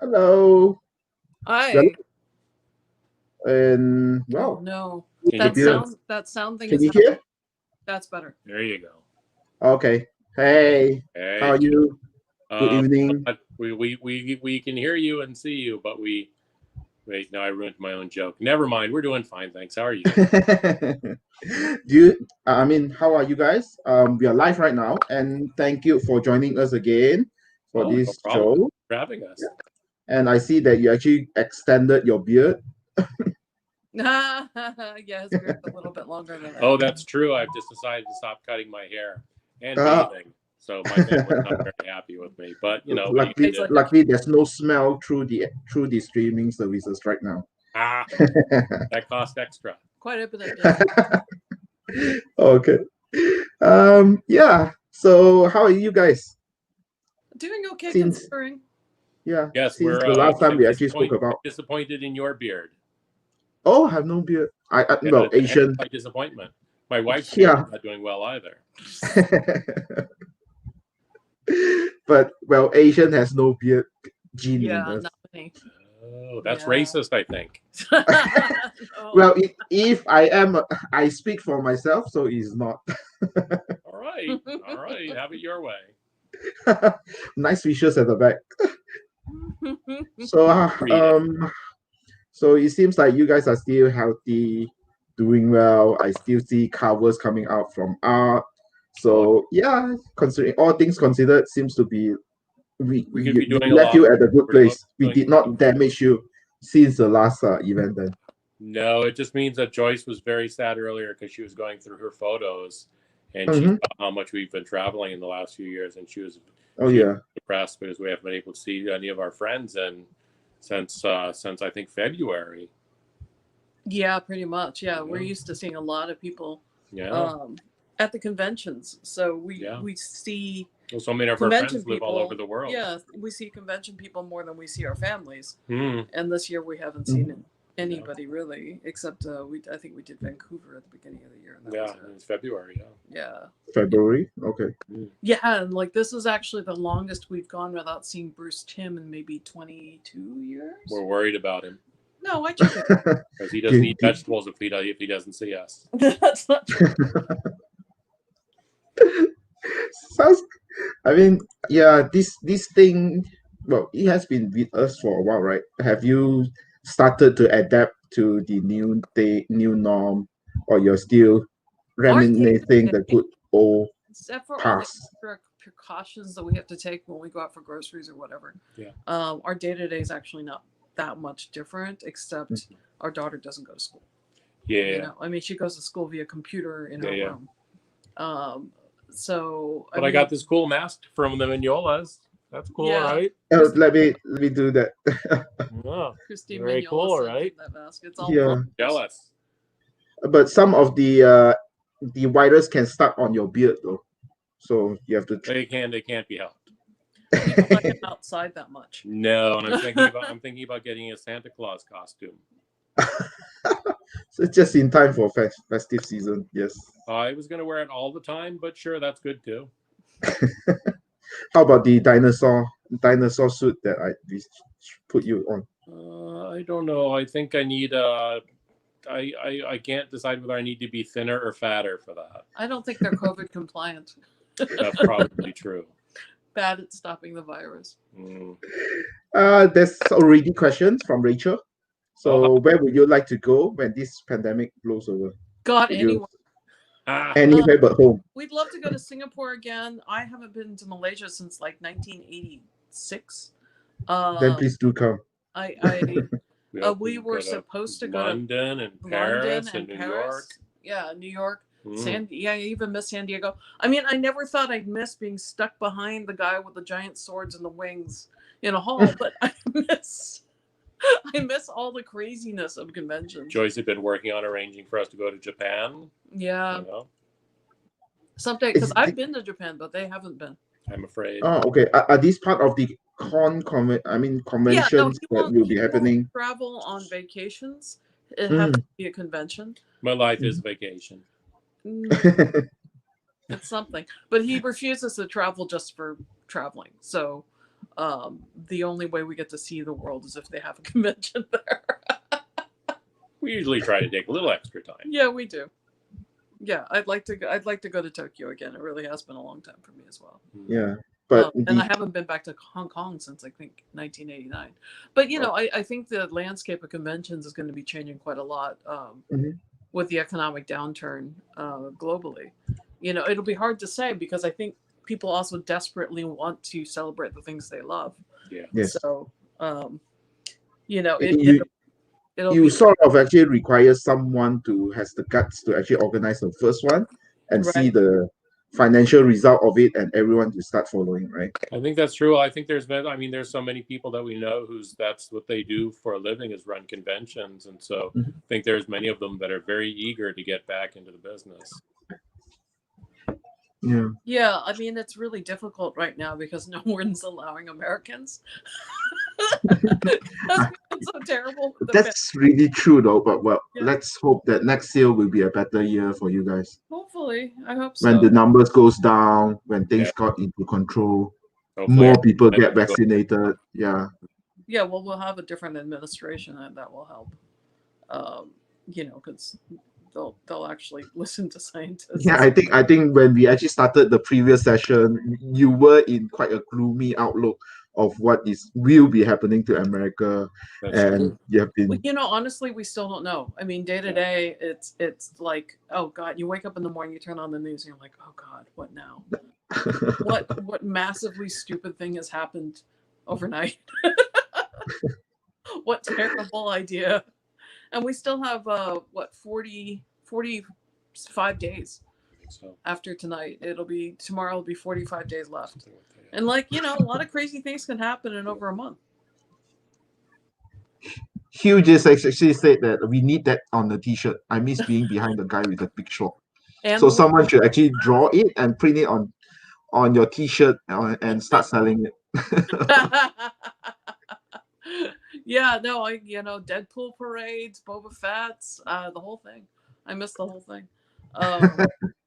Hello. Well, Hi. and Oh well, no. the That beard. sound thing Can is you not. hear? That's better. There you go. Okay. Hey, how Hey, are you? Good evening. but we can hear you and see you, but wait. Now I ruined my own joke. Never mind. We're doing fine, thanks. How are you? How are you guys? We are live right now, and thank you for joining us again for Oh, no this problem. show. For having us. And I see that you actually extended your beard. Yeah, his beard's a little bit longer than that. Oh, that's true. I've just decided to stop cutting my hair and Ah. bathing, so my family's not very happy with me. But you know, what are you gonna do? Luckily, there's no smell through the streaming services right now. That cost extra. Quite a bit of Okay. Yeah. So how are you guys? doing okay Since considering. yeah, Yes, since we're. the last time I'm we actually spoke about. disappointed in your beard. Oh, I have no beard. Yeah, Asian. my disappointment. My wife's Yeah. beard is not doing well either. But well, Asian has no beard gene in us. Not me. Oh, that's racist, I think. No. Well, if I speak for myself, so it's not. All right, have it your way. Nice features at the back. So it seems like you guys are still healthy, doing well. I still see covers coming out from art. So yeah, considering all things considered, seems to be we could be doing a left lot. you at a good We're place. We doing- did not damage you since the last event. Then No, it just means that Joyce was very sad earlier because she was going through her photos, and she Mhm. saw how much we've been traveling in the last few years, and she was depressed because we haven't been able to see any of our friends and since I think February. Yeah, pretty much. Yeah, we're used to seeing a lot of people. Yeah. At the conventions, so we see. Well, so many of our friends live all over the world. Yeah, we see convention people more than we see our families. Mm. And this year we haven't seen anybody really, except I think we did Vancouver at the beginning of the year. And that was February. Yeah. February. Okay. Yeah, and like this is actually the longest we've gone without seeing Bruce Timm in maybe 22 years. We're worried about him. No, I check it because he doesn't eat vegetables if he doesn't see us. That's not true. Sounds. I mean, yeah. This thing. Well, it has been with us for a while, right? Have you started to adapt to the new norm, or you're still reminiscing the good old except for past? all the precautions that we have to take when we go out for groceries or whatever. Yeah. Our day-to-day is actually not that much different, except our daughter doesn't go to school. Yeah. You know, I mean, she goes to school via computer in her room. So. But I got this cool mask from the Mignolas. That's cool, right? Oh, let me do that. Christine very Mignola cool, right? that mask. It's all jealous. But some of the virus can stuck on your beard though, so you have to. They can't be helped. You don't like him outside that much. No, and I'm thinking about getting a Santa Claus costume. So just in time for festive season, yes. I was gonna wear it all the time, but sure, that's good too. How about the dinosaur suit that I put you on? I don't know. I think I need I can't decide whether I need to be thinner or fatter for that. I don't think they're COVID compliant. That's probably true. Bad at stopping the virus. There's already questions from Rachel. So where would you like to go when this pandemic blows over? God, anyone. Anywhere but home. We'd love to go to Singapore again. I haven't been to Malaysia since like 1986. Then please do come. We were supposed to go to London and Paris and New York. Yeah, New York. I even miss San Diego. I mean, I never thought I'd miss being stuck behind the guy with the giant swords and the wings in a hall, but I miss all the craziness of conventions. Joyce had been working on arranging for us to go to Japan. Yeah. You know? Someday, because I've been to Japan, but they haven't been. I'm afraid. Oh, okay. Are these part of the conventions that will be happening? Travel on vacations. It has to be a convention. My life is vacation. It's something, but he refuses to travel just for traveling. So the only way we get to see the world is if they have a convention there. We usually try to take a little extra time. Yeah, we do. Yeah, I'd like to go to Tokyo again. It really has been a long time for me as well. Yeah, but and I haven't been back to Hong Kong since I think 1989. But you know, I think the landscape of conventions is going to be changing quite a lot with the economic downturn globally. You know, it'll be hard to say because I think people also desperately want to celebrate the things they love. Yeah. Yes. So, you know, it'll you be, sort of actually require someone to has the guts to actually organize the first one and see the financial result of it, and everyone to start following, right? I think that's true. I think there's so many people that we know that's what they do for a living is run conventions, and so I think there's many of them that are very eager to get back into the business. Yeah, I mean, it's really difficult right now because no one's allowing Americans. It's so terrible. That's really true, though. But let's hope that next year will be a better year for you guys. Hopefully, I hope so. When the numbers goes down, when things got into control, more people get vaccinated. Yeah. Yeah, well, we'll have a different administration, and that will help. You know, because they'll actually listen to scientists. Yeah, I think when we actually started the previous session, you were in quite a gloomy outlook of what will be happening to America. And you have been, well, you know, honestly, we still don't know. I mean, day to day, it's like, oh God, you wake up in the morning, you turn on the news, and you're like, oh God, what now? what massively stupid thing has happened overnight? What terrible idea. And we still have 45 days after tonight. Tomorrow will be 45 days left. And like, you know, a lot of crazy things can happen in over a month. Hugh just actually said that we need that on the t-shirt. I miss being behind the guy with the big shot. So someone should actually draw it and print it on your t-shirt and start selling it. Yeah, no, Deadpool parades, Boba Fett's, the whole thing. I miss the whole thing.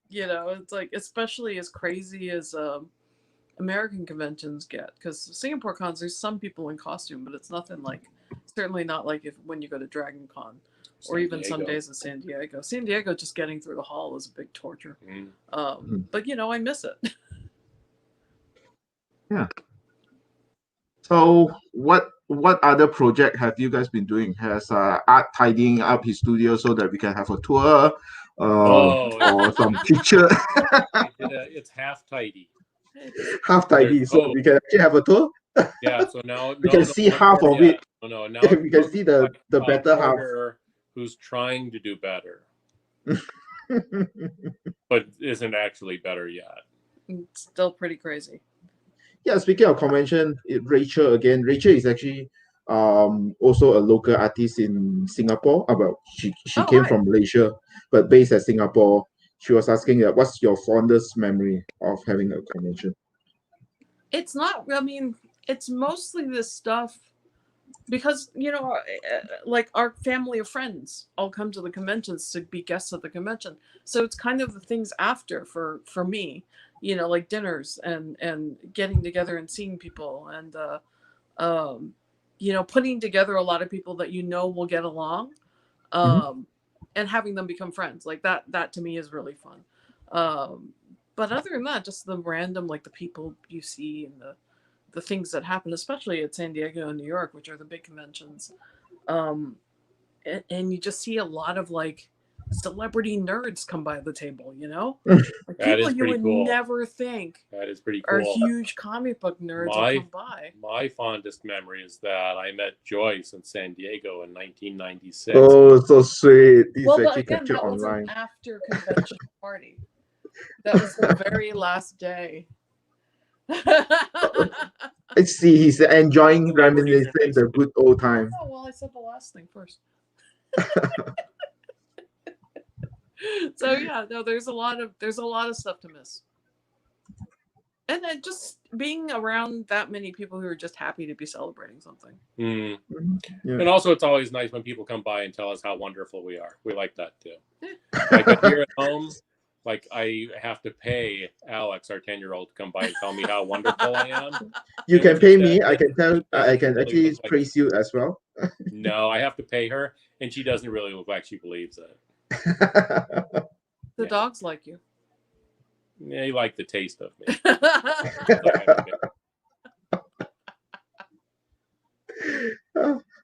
You know, it's like, especially as crazy as American conventions get, because Singapore cons, there's some people in costume, but it's nothing like, certainly not like when you go to Dragon Con or even some days in San Diego. San Diego, just getting through the hall is a big torture. But you know, I miss it. Yeah. So what other project have you guys been doing? Has Art tidying up his studio so that we can have a tour or some picture? It's half tidy. Half tidy, so we can actually have a tour. Yeah, so now we can see half of it. No, now we can see the better half. Who's trying to do better, but isn't actually better yet. It's still pretty crazy. Yeah, speaking of convention, Rachel again. Rachel is actually also a local artist in Singapore. She came from Malaysia, but based at Singapore. She was asking, what's your fondest memory of having a convention? It's not, I mean, it's mostly this stuff because, you know, like our family of friends all come to the conventions to be guests at the convention. So it's kind of the things after for me, you know, like dinners and getting together and seeing people and, you know, putting together a lot of people that, you know, will get along. And having them become friends like that to me is really fun. But other than that, just the random, like the people you see and the things that happen, especially at San Diego and New York, which are the big conventions. And you just see a lot of like celebrity nerds come by the table, you know, like people you would never think that is pretty cool. Are cool. Huge comic book nerds who come by. My fondest memory is that I met Joyce in San Diego in 1996. Oh, so sweet. Well, again, that was an after convention party. That was the very last day. I see he's enjoying reminiscing the good old time. Oh, well, I said the last thing first. So yeah, no, there's a lot of stuff to miss. And then just being around that many people who are just happy to be celebrating something. Yeah. And also it's always nice when people come by and tell us how wonderful we are. We like that too. Like here at home, like I have to pay Alex, our 10-year-old, to come by and tell me how wonderful I am. You And can when pay he me. does I it, can tell. it I doesn't can really actually look like praise you as well. no, I have to pay her, and she doesn't really look like she believes it. The dogs like you. Yeah, you like the taste of me.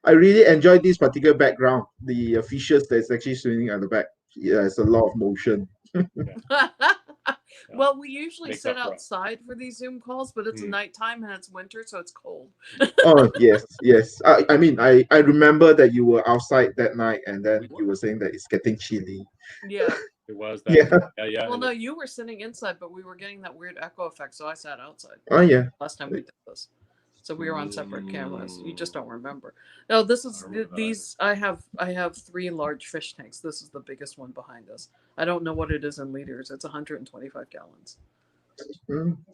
I really enjoyed this particular background. The fishes that's actually swimming at the back. Yeah, it's a lot of motion. Well, we usually Makes sit up for it. outside for these Zoom calls, but it's nighttime and it's winter, so it's cold. Oh yes, yes. I mean, I remember that you were outside that night, and then you were saying that it's getting chilly. Yeah. It was that. Yeah. Well, no, you were sitting inside, but we were getting that weird echo effect, so I sat outside. Oh yeah. Last time we did this, so we were on separate cameras. You just don't remember. No, this is these. I have 3 large fish tanks. This is the biggest one behind us. I don't know what it is in liters. It's 125 gallons.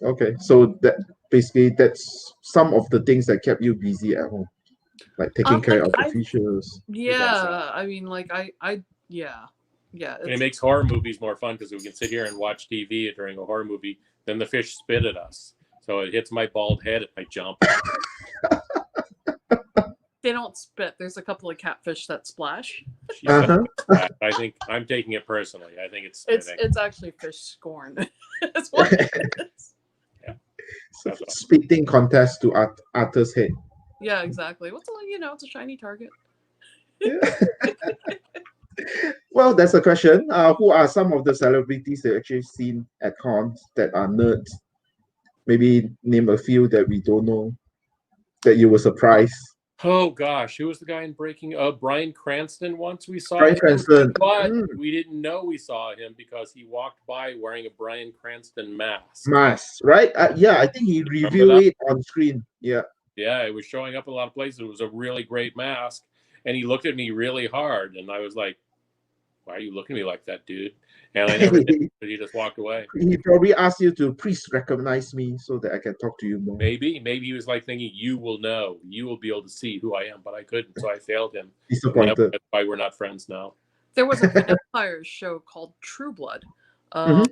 Okay, so that basically that's some of the things that kept you busy at home, like taking care of the fishes. Yeah, I mean, like yeah. And it makes horror movies more fun because we can sit here and watch TV during a horror movie. Then the fish spit at us, so it hits my bald head if I jump. They don't spit. There's a couple of catfish that splash. I think I'm taking it personally. I think it's actually fish scorn. That's what it is. Yeah. Spitting contest to Arthur's head. Yeah, exactly. It's a shiny target. Yeah. Well, that's a question. Who are some of the celebrities that actually seen at cons that are nerds? Maybe name a few that we don't know that you were surprised. Oh gosh, who was the guy in Breaking? Bryan Cranston. Once we saw Bryan him, Cranston, but we didn't know we saw him because he walked by wearing a Bryan Cranston mask. Right? Yeah, I think he reviewed it on screen. Yeah. Yeah, it was showing up in a lot of places. It was a really great mask, and he looked at me really hard, and I was like, "Why are you looking at me like that, dude?" And I never did, but he just walked away. He probably asked you to please recognize me so that I can talk to you more. Maybe he was like thinking, "You will know, you will be able to see who I am," but I couldn't, so I failed him. Disappointed. That's why we're not friends now. There was a vampire show called True Blood a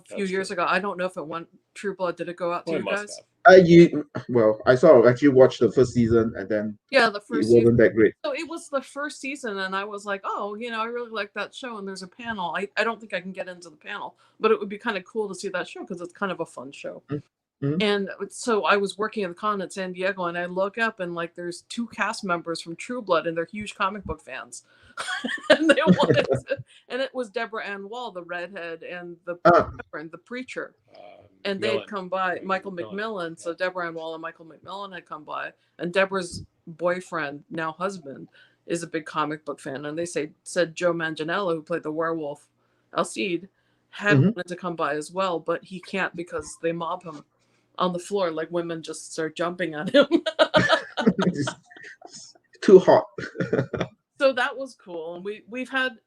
few years ago. I don't know if it went True Blood. Did it go out to you guys? I sort of actually watched the first season, and then the first season wasn't that great. So it was the first season, and I was like, oh, I really like that show, and there's a panel. I don't think I can get into the panel, but it would be kind of cool to see that show because it's kind of a fun show. And so I was working at the con at San Diego, and I look up, and like there's 2 cast members from True Blood, and they're huge comic book fans. And they wanted and it was Deborah Ann Wall, the redhead, and the preacher. And they'd come by, Michael McMillan. So Deborah Ann Wall and Michael McMillan had come by, and Deborah's boyfriend, now husband, is a big comic book fan. And they said Joe Manganiello, who played the werewolf Alcide, had wanted to come by as well, but he can't because they mob him on the floor. Like women just start jumping at him. Too hot. So that was cool. And we've had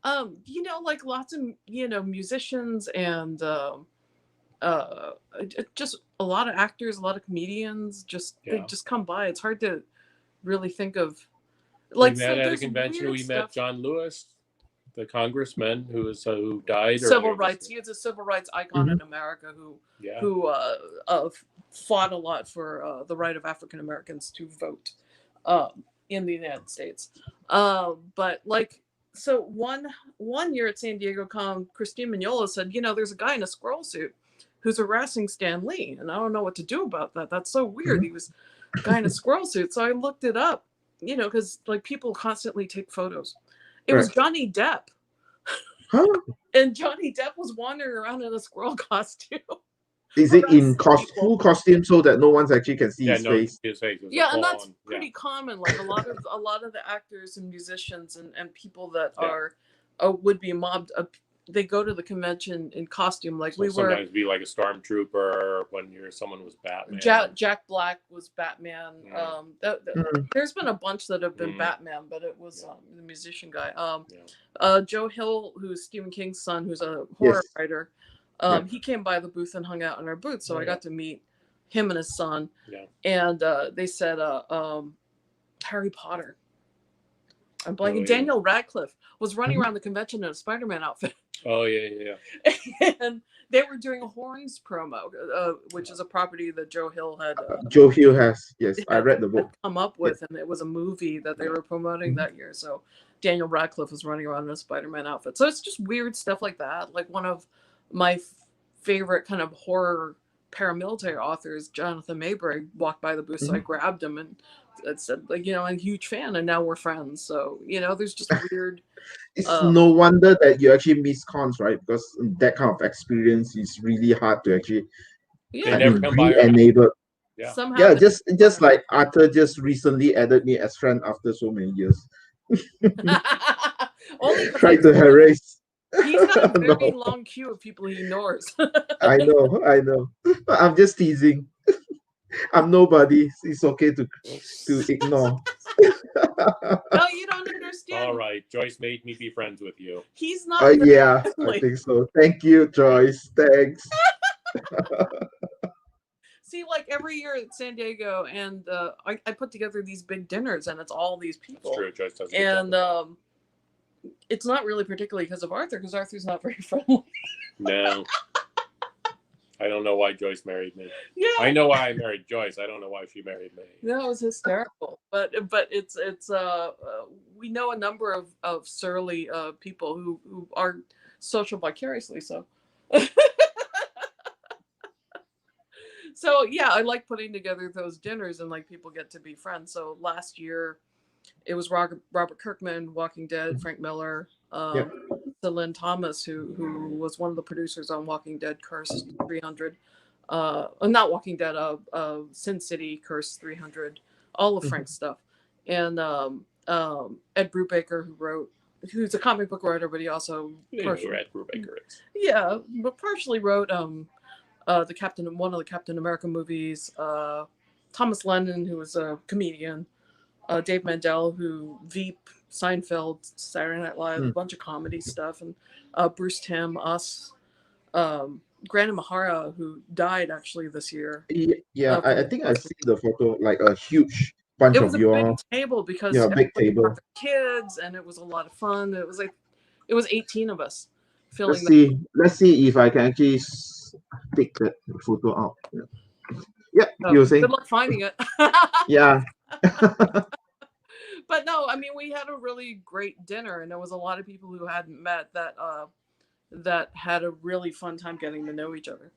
like lots of musicians and just a lot of actors, a lot of comedians they just come by. It's hard to really think of. Like, we met at a convention. We met John Lewis, the congressman who died. Civil rights. He is a civil rights icon in America who fought a lot for the right of African Americans to vote in the United States. But like, so one year at San Diego Con, Christine Mignola said, there's a guy in a squirrel suit who's harassing Stan Lee, and I don't know what to do about that. That's so weird. He was a guy in a squirrel suit. So I looked it up, because like people constantly take photos. It was Johnny Depp. And Johnny Depp was wandering around in a squirrel costume. Is it in full costume so that no one actually can see his face? Yeah, and that's pretty common. Like a lot of the actors and musicians and people that are would be mobbed. They go to the convention in costume. Like we were sometimes be like a stormtrooper when someone was Batman. Jack Black was Batman. There's been a bunch that have been Batman, but it was the musician guy. Joe Hill, who's Stephen King's son, who's a horror writer. He came by the booth and hung out in our booth, so I got to meet him and his son. And they said Harry Potter. I'm blanking. Daniel Radcliffe was running around the convention in a Spider-Man outfit. Oh yeah. And they were doing a Horns promo, which is a property that Joe Hill Joe Hill has. Yes, I had read the book. come up Yeah. with, and it was a movie that they were promoting that year. So Daniel Radcliffe was running around in a Spider-Man outfit. So it's just weird stuff like that. Like one of my favorite kind of horror paramilitary authors, Jonathan Mayberry, walked by the booth, so I grabbed him and said, like, I'm a huge fan, and now we're friends. So there's just weird. It's no wonder that you actually miss cons, right? Because that kind of experience is really hard to actually They never come by re-enable. Yeah. Somehow Yeah, just like Arthur just recently added me as friend after so many years. Only Try to harass. He's got a very No. long queue of people he ignores. I know. I'm just teasing. I'm nobody. It's okay to ignore. No, you don't understand. All right, Joyce made me be friends with you. He's not. Yeah, friendly. I think so. Thank you, Joyce. Thanks. See, like every year at San Diego, and I put together these big dinners, and it's all these people. That's true, Joyce does. And it's not really particularly because of Arthur, because Arthur's not very friendly. No. I don't know why Joyce married me. Yeah. I know why I married Joyce. I don't know why she married me. That was hysterical. But it's we know a number of surly people who are social vicariously. So. So yeah, I like putting together those dinners and like people get to be friends. So last year, it was Robert Kirkman, Walking Dead, Frank Miller, Lynn Thomas, who was one of the producers on Walking Dead, Cursed 300, not Walking Dead, Sin City, Cursed 300, all of Frank's stuff, and Ed Brubaker, who's a comic book writer, but he also Ed Brubaker is. Yeah, but partially wrote one of the Captain America movies. Thomas Lennon, who was a comedian. Dave Mandel, who Veep, Seinfeld, Saturday Night Live, a bunch of comedy stuff, and Bruce Timm, us, Grandin Mahara, who died actually this year. Yeah, I think I see the photo, like a huge bunch of your. It was a big table because big table. brought their kids, and it was a lot of fun. It was 18 of us filling. Let's see if I can actually take that photo out. Yeah, you were saying. Good luck finding it. Yeah. But no, I mean, we had a really great dinner, and there was a lot of people who hadn't met that had a really fun time getting to know each other.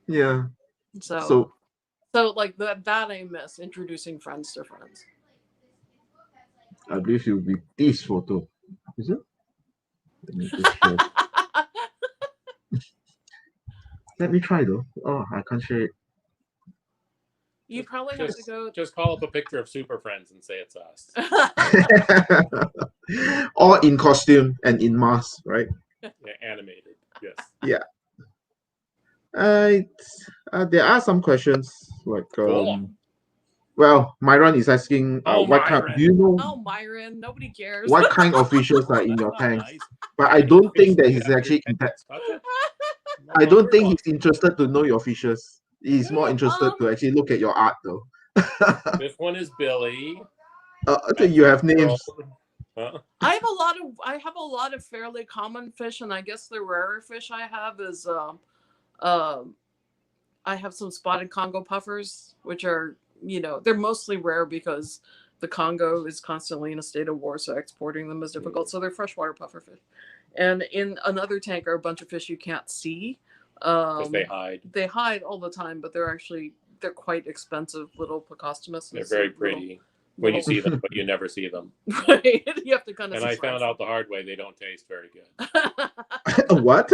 Yeah. So like that I miss, introducing friends to friends. I believe it will be this photo. Is it? Let me just share. Let me try though. Oh, I can't share it. You probably have to go. Just call up a picture of Super Friends and say it's us. All in costume and in mask, right? Yeah, animated. Yes. Yeah. There are some questions like. Well, Myron is asking, what kind? Do you know? Oh, Myron, nobody cares. What kind of fishes are in your tanks? But I don't think that he's actually. I don't think he's interested to know your fishes. He's more interested to actually look at your art, though. This one is Billie. You have names. Huh? I have a lot of fairly common fish, and I guess the rarer fish I have is I have some spotted Congo puffers, which are, they're mostly rare because the Congo is constantly in a state of war, so exporting them is difficult. So they're freshwater puffer fish. And in another tank are a bunch of fish you can't see. Because they hide. They hide all the time, but they're quite expensive little Plecostomus. They're very pretty when you see them, but you never see them. Right. You have to kind of. And I found out the hard way they don't taste very good. What?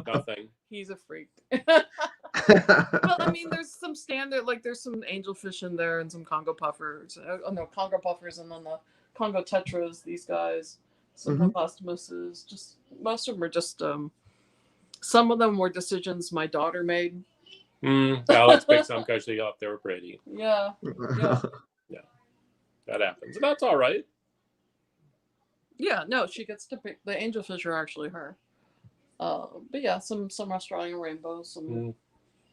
Nothing. He's a freak. Well, I mean, there's some standard, like there's some angelfish in there and some Congo puffers. Congo puffers, and then the Congo tetras. These guys, some Plecostomuses. Just most of them are just. Some of them were decisions my daughter made. Alex picked some because she thought they were pretty. Yeah. Yeah. That happens. And that's all right. Yeah, no, she gets to pick. The angelfish are actually her. But yeah, some Australian rainbows, some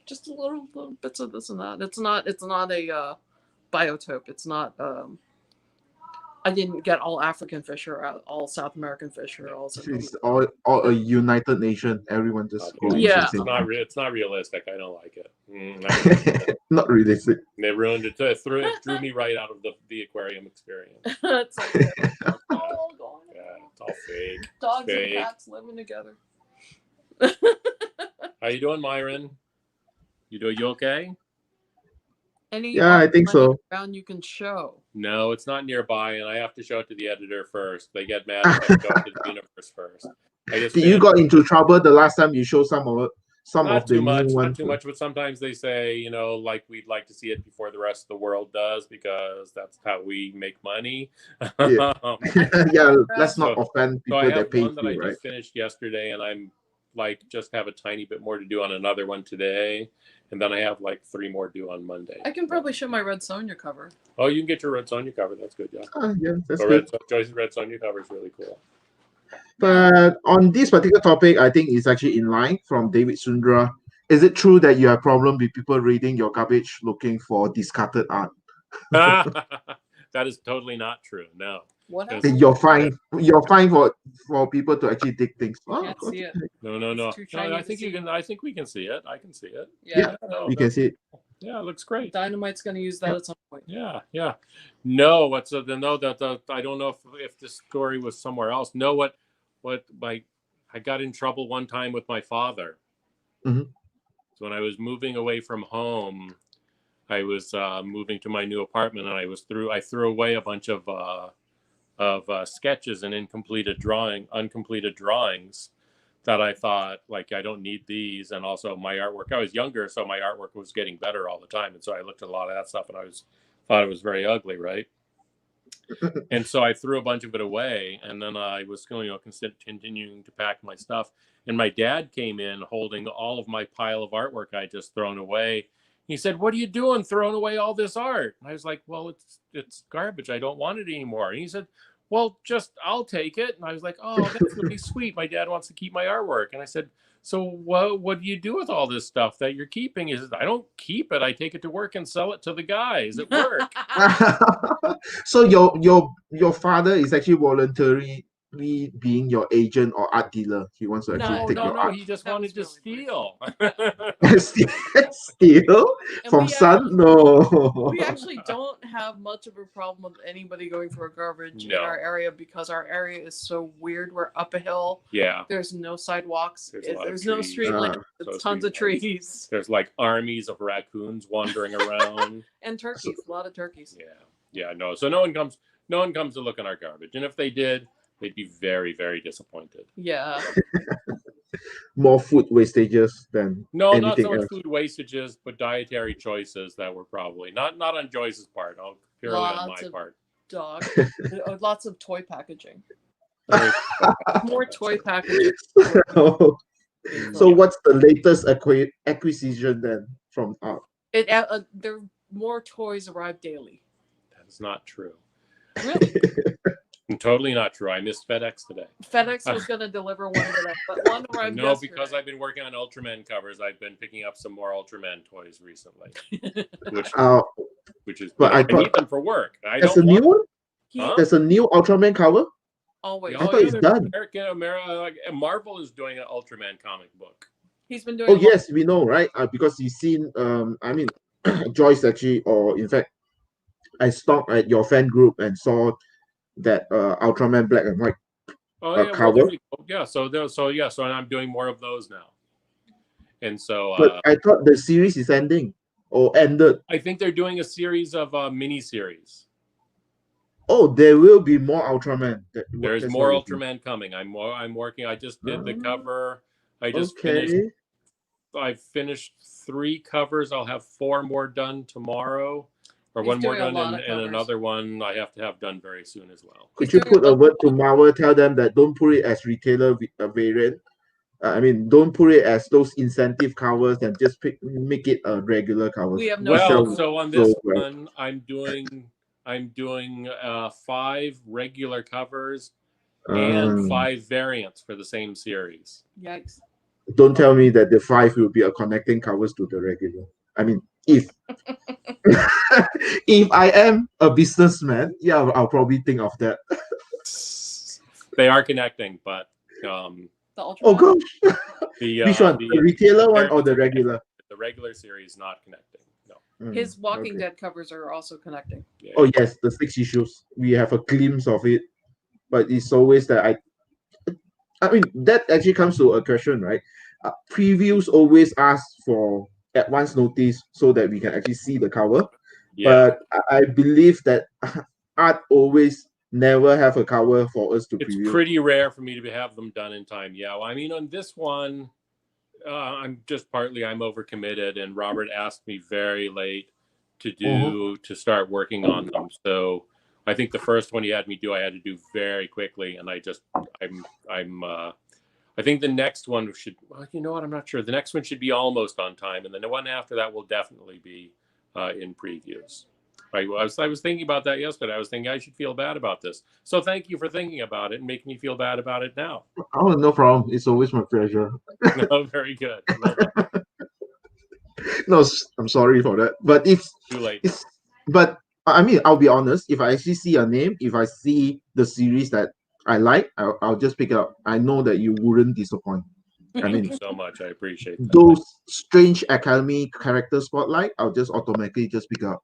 just a little bits of this and that. It's not a biotope. It's not I didn't get all African fish or all South American fish or all Central. It's all a united nation. Everyone just go into Yeah. the same. It's not realistic. I don't like it. Not realistic. They ruined it. It drew me right out of the aquarium experience. It's like, oh, God. Yeah, it's all fake. Dogs fake. and cats living together. How you doing, Myron? You okay? Any Yeah, I think so. around you can show. No, it's not nearby, and I have to show it to the editor first. They get mad if I show it to the universe first. You got into trouble the last time you showed some of the new ones. Not too much, but sometimes they say, like we'd like to see it before the rest of the world does because that's how we make money. Yeah, yeah. Let's not offend people that pay one that I you, right? just finished yesterday, and I'm just have a tiny bit more to do on another one today, and then I have 3 more due on Monday. I can probably show my Red Sonja cover. Oh, you can get your Red Sonja cover. That's good, yeah. Yeah, that's So good. Joyce's Red Sonja cover is really cool. But on this particular topic, I think it's actually in line from David Sundra. Is it true that you have problem with people reading your garbage looking for discarded art? That is totally not true. No. What else? You're fine for people to actually dig things. Can't see it. No. No, I think you can. I think we can see it. I can see it. Yeah. We can see it. Yeah, it looks great. Dynamite's going to use that at some point. Yeah. No, I don't know if this story was somewhere else. No, I got in trouble one time with my father. Mm-hmm. So when I was moving away from home, I was moving to my new apartment, and I threw away a bunch of sketches and uncompleted drawings that I thought I don't need these, and also my artwork. I was younger, so my artwork was getting better all the time, and so I looked at a lot of that stuff, and thought it was very ugly, right? And so I threw a bunch of it away, and then I was continuing to pack my stuff, and my dad came in holding all of my pile of artwork I just thrown away. He said, "What are you doing throwing away all this art?" And I was like, "Well, it's garbage. I don't want it anymore." And he said, "Well, I'll take it." And I was like, "Oh, that's really sweet. My dad wants to keep my artwork." And I said, "So what do you do with all this stuff that you're keeping?" He says, "I don't keep it. I take it to work and sell it to the guys at work." So your father is actually voluntarily being your agent or art dealer. He wants to actually take your art. He just wanted to steal. Steal from son? No. We actually don't have much of a problem with anybody going for garbage in our area because our area is so weird. We're up a hill. Yeah. There's no sidewalks. There's no trees. street lamp. There's tons of trees. There's armies of raccoons wandering around. And turkeys. A lot of turkeys. Yeah. No. So no one comes to look in our garbage. And if they did, they'd be very, very disappointed. Yeah. More food wastages than not anything so much else. food wastages, but dietary choices that were probably not on Joyce's part, purely on my part. Dog. Lots of toy packaging. More toy packaging. So what's the latest acquisition then from art? There more toys arrive daily. That's not true. Really? Totally not true. I missed FedEx today. FedEx was going to deliver one today, but one arrived yesterday. Because I've been working on Ultraman covers, I've been picking up some more Ultraman toys recently. which is but I need them for work. There's a new one? Huh? There's a new Ultraman cover? Always. I thought it's done. Marvel is doing an Ultraman comic book. He's been doing. Oh yes, we know, right? Because he's seen. Joyce actually, or in fact, I stalked at your fan group and saw that Ultraman black and white cover. So I'm doing more of those now. And so. But I thought the series is ending or ended. I think they're doing a series of mini-series. Oh, there will be more Ultraman. There's more Ultraman coming. I'm working. I just did the cover. I just finished. I finished 3 covers. I'll have 4 more done tomorrow, or one more done, and another one I have to have done very soon as well. Could you put a word to Marvel? Tell them that don't put it as retailer variant. Don't put it as those incentive covers and just make it a regular cover. We have no. So on this one, I'm doing 5 regular covers and 5 variants for the same series. Yikes. Don't tell me that the 5 will be a connecting covers to the regular. If if I am a businessman, yeah, I'll probably think of that. They are connecting, but The Oh Ultraman. gosh, which one? The retailer one or the regular? The regular series not connecting. No. His Walking Okay. Dead covers are also connecting. Yeah. Oh yes, the 6 issues. We have a glimpse of it, but it's always that I mean, that actually comes to a question, right? Previews always ask for advance notice so that we can actually see the cover. Yeah. But I believe that art always never have a cover for us to It's preview. pretty rare for me to have them done in time. Yeah. Well, I mean, on this one, I'm overcommitted, and Robert asked me very late to start working on them. So I think the first one he had me do, I had to do very quickly, and I think the next one should. Well, you know what? I'm not sure. The next one should be almost on time, and then the one after that will definitely be in previews. Right. Well, I was thinking about that yesterday. I was thinking I should feel bad about this. So thank you for thinking about it and making me feel bad about it now. Oh, no problem. It's always my pleasure. No, very good. Well done. No, I'm sorry for that. But Too late. But I mean, I'll be honest. If I actually see a name, if I see the series that I like, I'll just pick it up. I know that you wouldn't disappoint. I Thank mean, you so much. I appreciate that. those strange Academy character spotlight, I'll just automatically just pick up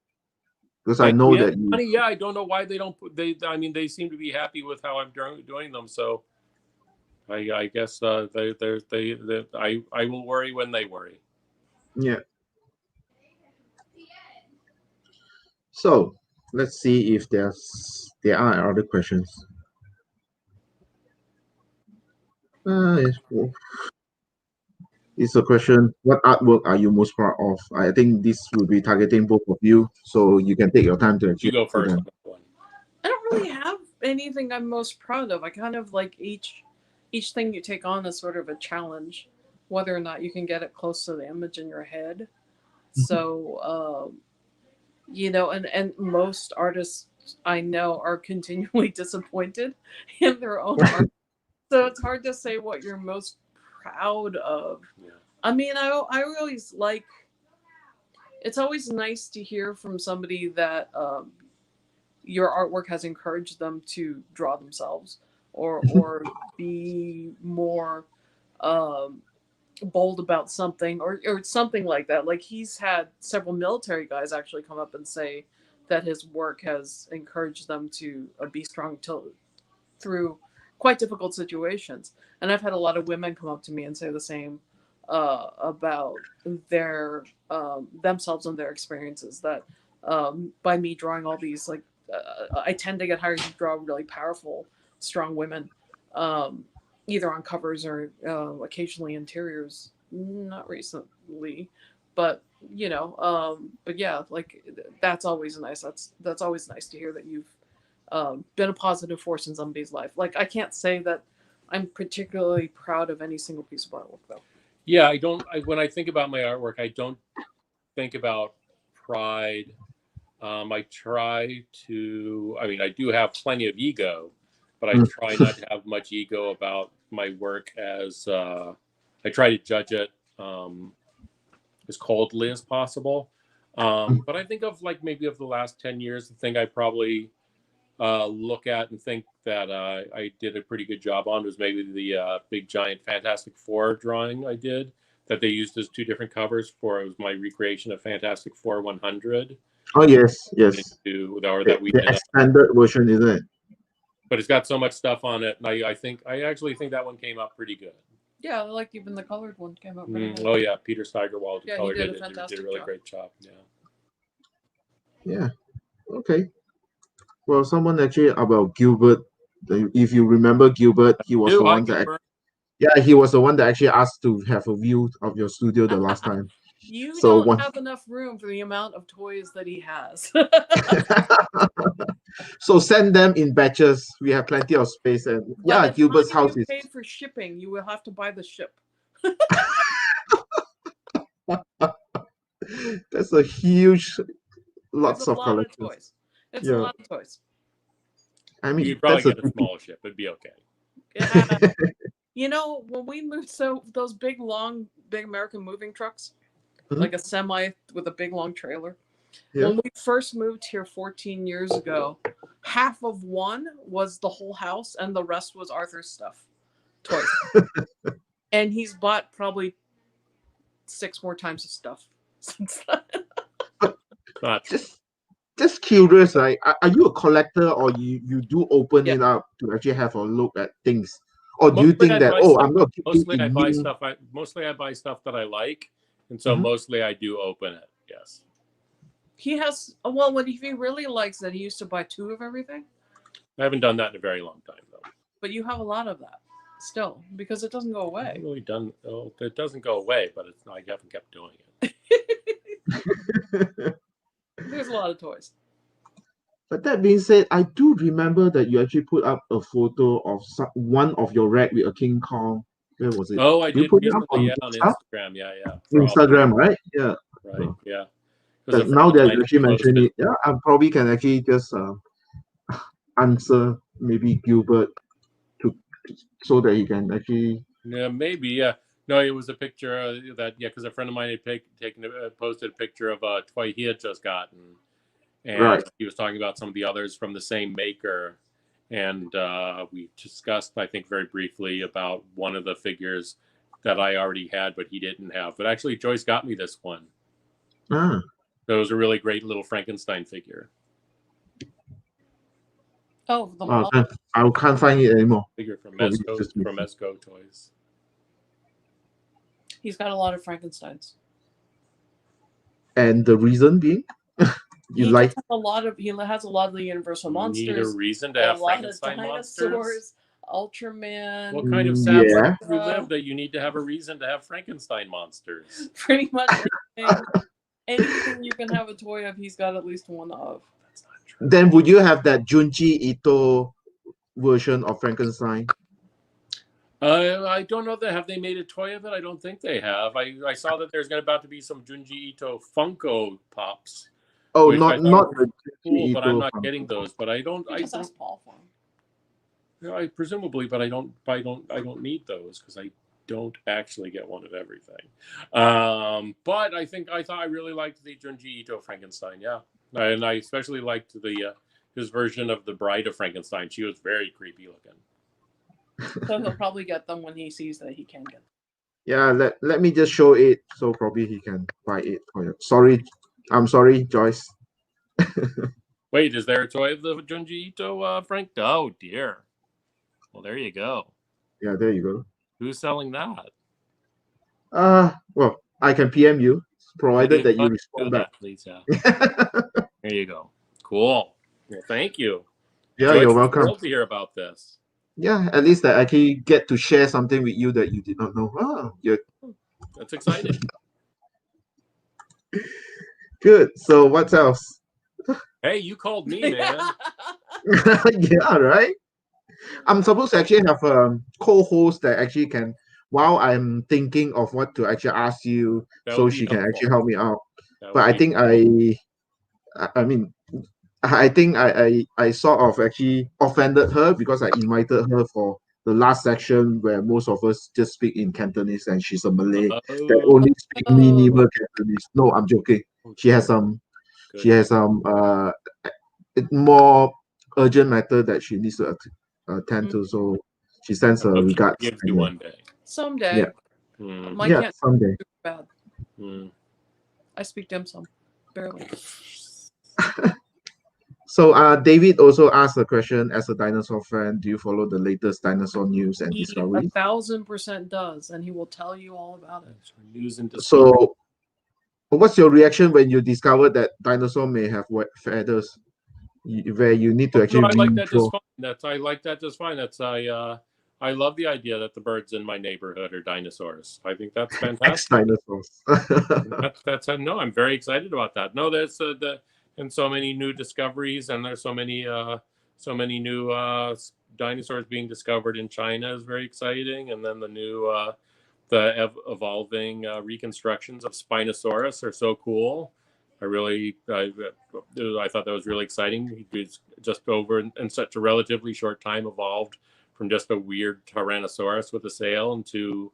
because I know that you. Funny, yeah, I don't know why they don't put I mean, they seem to be happy with how I'm doing them, so I guess I will worry when they worry. Yeah. So let's see if there are other questions. It's a question. What artwork are you most proud of? I think this will be targeting both of you, so you can take your time to actually You go answer first them. on that one. I don't really have anything I'm most proud of. I kind of like each thing you take on is sort of a challenge, whether or not you can get it close to the image in your head. So, and most artists I know are continually disappointed in their own art. So it's hard to say what you're most proud of. Yeah. I mean, I always like. It's always nice to hear from somebody that your artwork has encouraged them to draw themselves or be more bold about something or something like that. Like he's had several military guys actually come up and say that his work has encouraged them to be strong through quite difficult situations. And I've had a lot of women come up to me and say the same about their themselves and their experiences. That by me drawing all these, like I tend to get hired to draw really powerful, strong women, either on covers or occasionally interiors. Not recently, but but yeah, like that's always nice. That's always nice to hear that you've been a positive force in somebody's life. Like I can't say that I'm particularly proud of any single piece of artwork though. Yeah, when I think about my artwork, I don't think about pride. I try to. I mean, I do have plenty of ego, but I try not to have much ego about my work. As I try to judge it as coldly as possible. But I think of like maybe of the last 10 years, the thing I probably look at and think that I did a pretty good job on was maybe the big giant Fantastic Four drawing I did that they used as two different covers for. It was my recreation of Fantastic Four 100. Oh yes. Or that we the did. Expanded version, isn't it? But it's got so much stuff on it, and I actually think that one came out pretty good. Yeah, I like even the colored one came out pretty good. Oh yeah, Peter Steigerwald colored he it. did a fantastic Did a really job. great job. Yeah. Yeah. Okay. Well, someone actually about Gilbert. If you remember Gilbert, he was the one that. Yeah, he was the one that actually asked to have a view of your studio the last time. You So don't have enough room for the amount of toys that he has. So send them in batches. We have plenty of space, and yeah, Gilbert's house is. Paid for shipping. You will have to buy the ship. That's a huge, lots of collections. Toys. It's a lot of toys. I mean, you'd probably get a small ship. It'd be okay. When we moved, those big American moving trucks, like a semi with a big long trailer. Yeah. When we first moved here 14 years ago, half of one was the whole house and the rest was Arthur's stuff, toys. And he's bought probably 6 more times of stuff since then. Just curious, right? Are you a collector, or you do open it up to actually have a look at things? Or do you think that, oh, I'm not mostly I buy stuff that I like, and so mostly I do open it. Yes. He has, well, what if he really likes it, he used to buy 2 of everything. I haven't done that in a very long time, though. But you have a lot of that still, because it doesn't go away. I haven't really done. Oh, it doesn't go away, but it's I haven't kept doing it. There's a lot of toys. But that being said, I do remember that you actually put up a photo of one of your rack with a King Kong. Where was it? Oh, I did put recently, it up on Instagram. Yeah. Instagram, right? Yeah. Right. Yeah. Now that you actually mentioned it, yeah, I probably can actually just answer maybe Gilbert so that he can actually. Yeah, maybe. Yeah. No, it was a picture that because a friend of mine had posted a picture of a toy he had just gotten, and he was talking about some of the others from the same maker, and we discussed, I think, very briefly about one of the figures that I already had, but he didn't have. But actually, Joyce got me this one. Ah. So it was a really great little Frankenstein figure. Oh, I can't find it anymore. Figure from Mesco Toys. He's got a lot of Frankensteins. And the reason being, he has a lot of the Universal monsters. You need a reason to have Frankenstein monsters. Ultraman. What kind of sad life do you live that you need to have a reason to have Frankenstein monsters? Pretty much anything you can have a toy of, he's got at least one of. That's not true. Then would you have that Junji Ito version of Frankenstein? I don't know have they made a toy of it. I don't think they have. I saw that there's about to be some Junji Ito Funko Pops. Oh, not the cool, but I'm not getting those. But I don't. Just ask Paul for them. I presumably, but I don't need those because I don't actually get one of everything. But I really liked the Junji Ito Frankenstein. Yeah, and I especially liked his version of the Bride of Frankenstein. She was very creepy looking. So he'll probably get them when he sees that he can get them. Yeah, let me just show it, so probably he can buy it for you. Sorry, I'm sorry, Joyce. Wait, is there a toy of the Junji Ito Frank? Oh dear. Well, there you go. Yeah, there you go. Who's selling that? Well, I can PM you, provided that you respond back. Please, yeah. There you go. Cool. Well, thank you. Yeah, you're welcome. Thrilled to hear about this. Yeah, at least that I can get to share something with you that you did not know. Oh, yeah. That's exciting. Good. So what else? Hey, you called me, man. Yeah, right? I'm supposed to actually have a co-host that actually can, while I'm thinking of what to actually ask you, so she can actually help me out. But I think I think I sort of actually offended her because I invited her for the last section where most of us just speak in Cantonese and she's a Malay that only speak minimal Cantonese. No, I'm joking. She has some more urgent matter that she needs to attend to, so she sends her regards. Gives you one day. Someday. Yeah. Someday. Bad. I speak dim sum. Barely. So David also asked a question, as a dinosaur fan, do you follow the latest dinosaur news and discoveries? 1,000% does, and he will tell you all about it. News and discovery. So what's your reaction when you discovered that dinosaur may have feathers, where you need to actually I like that just fine. I like that just fine. I love the idea that the birds in my neighborhood are dinosaurs. I think that's fantastic. Dinosaurs. No, I'm very excited about that. No, there's and so many new discoveries, and there's so many new dinosaurs being discovered in China is very exciting. And then the new evolving reconstructions of Spinosaurus are so cool. I thought that was really exciting. He was just over in such a relatively short time evolved from just a weird Tyrannosaurus with a sail into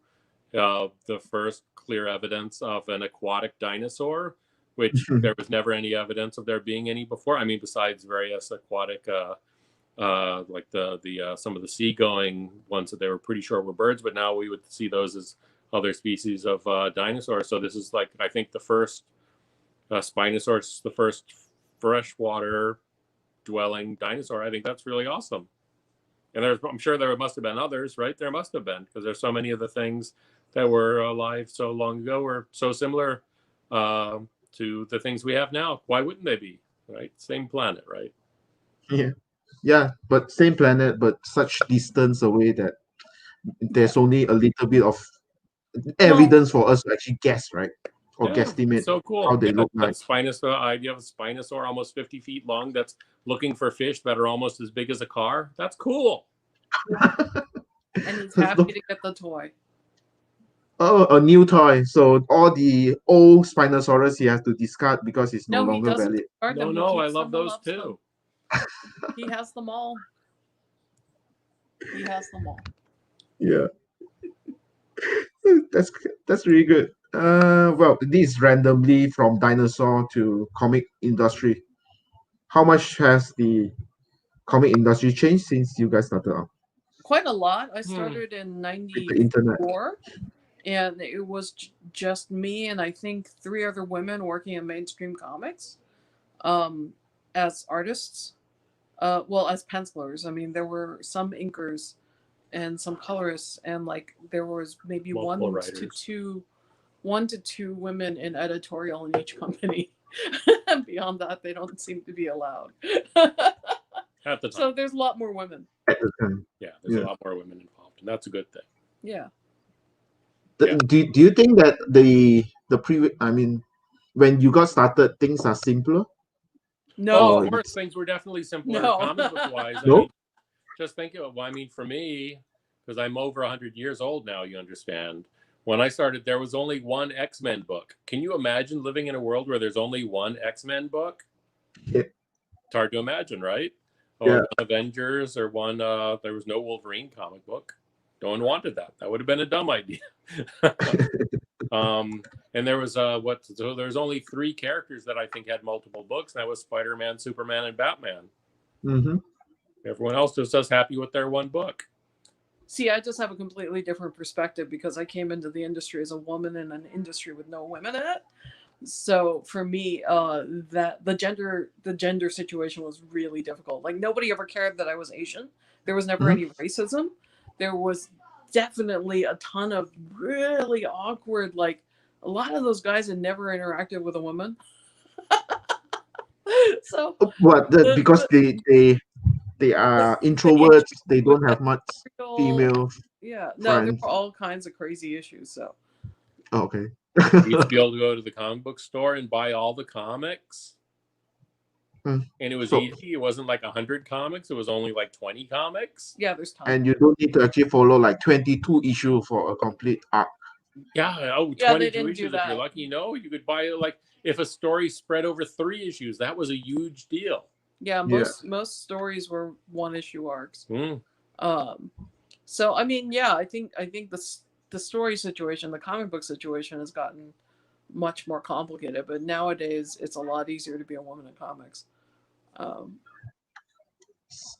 the first clear evidence of an aquatic dinosaur, which there was never any evidence of there being any before. I mean, besides various aquatic, like the some of the seagoing ones that they were pretty sure were birds, but now we would see those as other species of dinosaurs. So this is like, I think, the first Spinosaurus, the first freshwater dwelling dinosaur. I think that's really awesome. And I'm sure there must have been others, right? There must have been, because there's so many of the things that were alive so long ago were so similar to the things we have now. Why wouldn't they be, right? Same planet, right? Yeah, but same planet, but such distance away that there's only a little bit of evidence for us to actually guess, right? Or guesstimate so cool. how they look like. Spinosaur, you have a Spinosaur almost 50 feet long that's looking for fish that are almost as big as a car. That's cool. And he's happy to get the toy. Oh, a new toy. So all the old Spinosaurus he has to discard because it's no longer valid. No, I love those too. He has them all. He has them all. Yeah. That's really good. Well, this randomly from dinosaur to comic industry. How much has the comic industry changed since you guys started out? Quite a lot. I started in '94, and it was just me and I think 3 other women working in mainstream comics, as artists. Well, as pencilers. I mean, there were some inkers and some colorists, and like there was maybe one to two women in editorial in each company. And beyond that, they don't seem to be allowed. At the time. So there's a lot more women. Yeah, there's a lot more women involved, and that's a good thing. Yeah. Do you think that the previous, I mean, when you got started, things are simpler? No, of course, things were definitely simpler comic book wise. I mean, just think of it. Well, I mean, for me, because I'm over 100 years old now, you understand. When I started, there was only one X-Men book. Can you imagine living in a world where there's only one X-Men book? Yeah. It's hard to imagine, right? Or one Avengers, or one. There was no Wolverine comic book. No one wanted that. That would have been a dumb idea. And there was so there's only 3 characters that I think had multiple books. And that was Spider-Man, Superman, and Batman. Mm-hmm. Everyone else was just happy with their one book. See, I just have a completely different perspective because I came into the industry as a woman in an industry with no women in it. So for me, that the gender situation was really difficult. Like nobody ever cared that I was Asian. There was never any racism. There was definitely a ton of really awkward, like a lot of those guys had never interacted with a woman. So what? Because they are introverts. They don't have much female. Yeah, no, there were all kinds of crazy issues. So okay. You used to be able to go to the comic book store and buy all the comics. And it was easy. It wasn't like 100 comics. It was only like 20 comics. Yeah, there's tons. And you don't need to actually follow like 22 issues for a complete arc. Yeah, 22 issues if you're lucky. No, you could buy it like if a story spread over 3 issues. That was a huge deal. Yeah, most stories were 1-issue arcs. So I mean, yeah, I think the story situation, the comic book situation, has gotten much more complicated. But nowadays, it's a lot easier to be a woman in comics.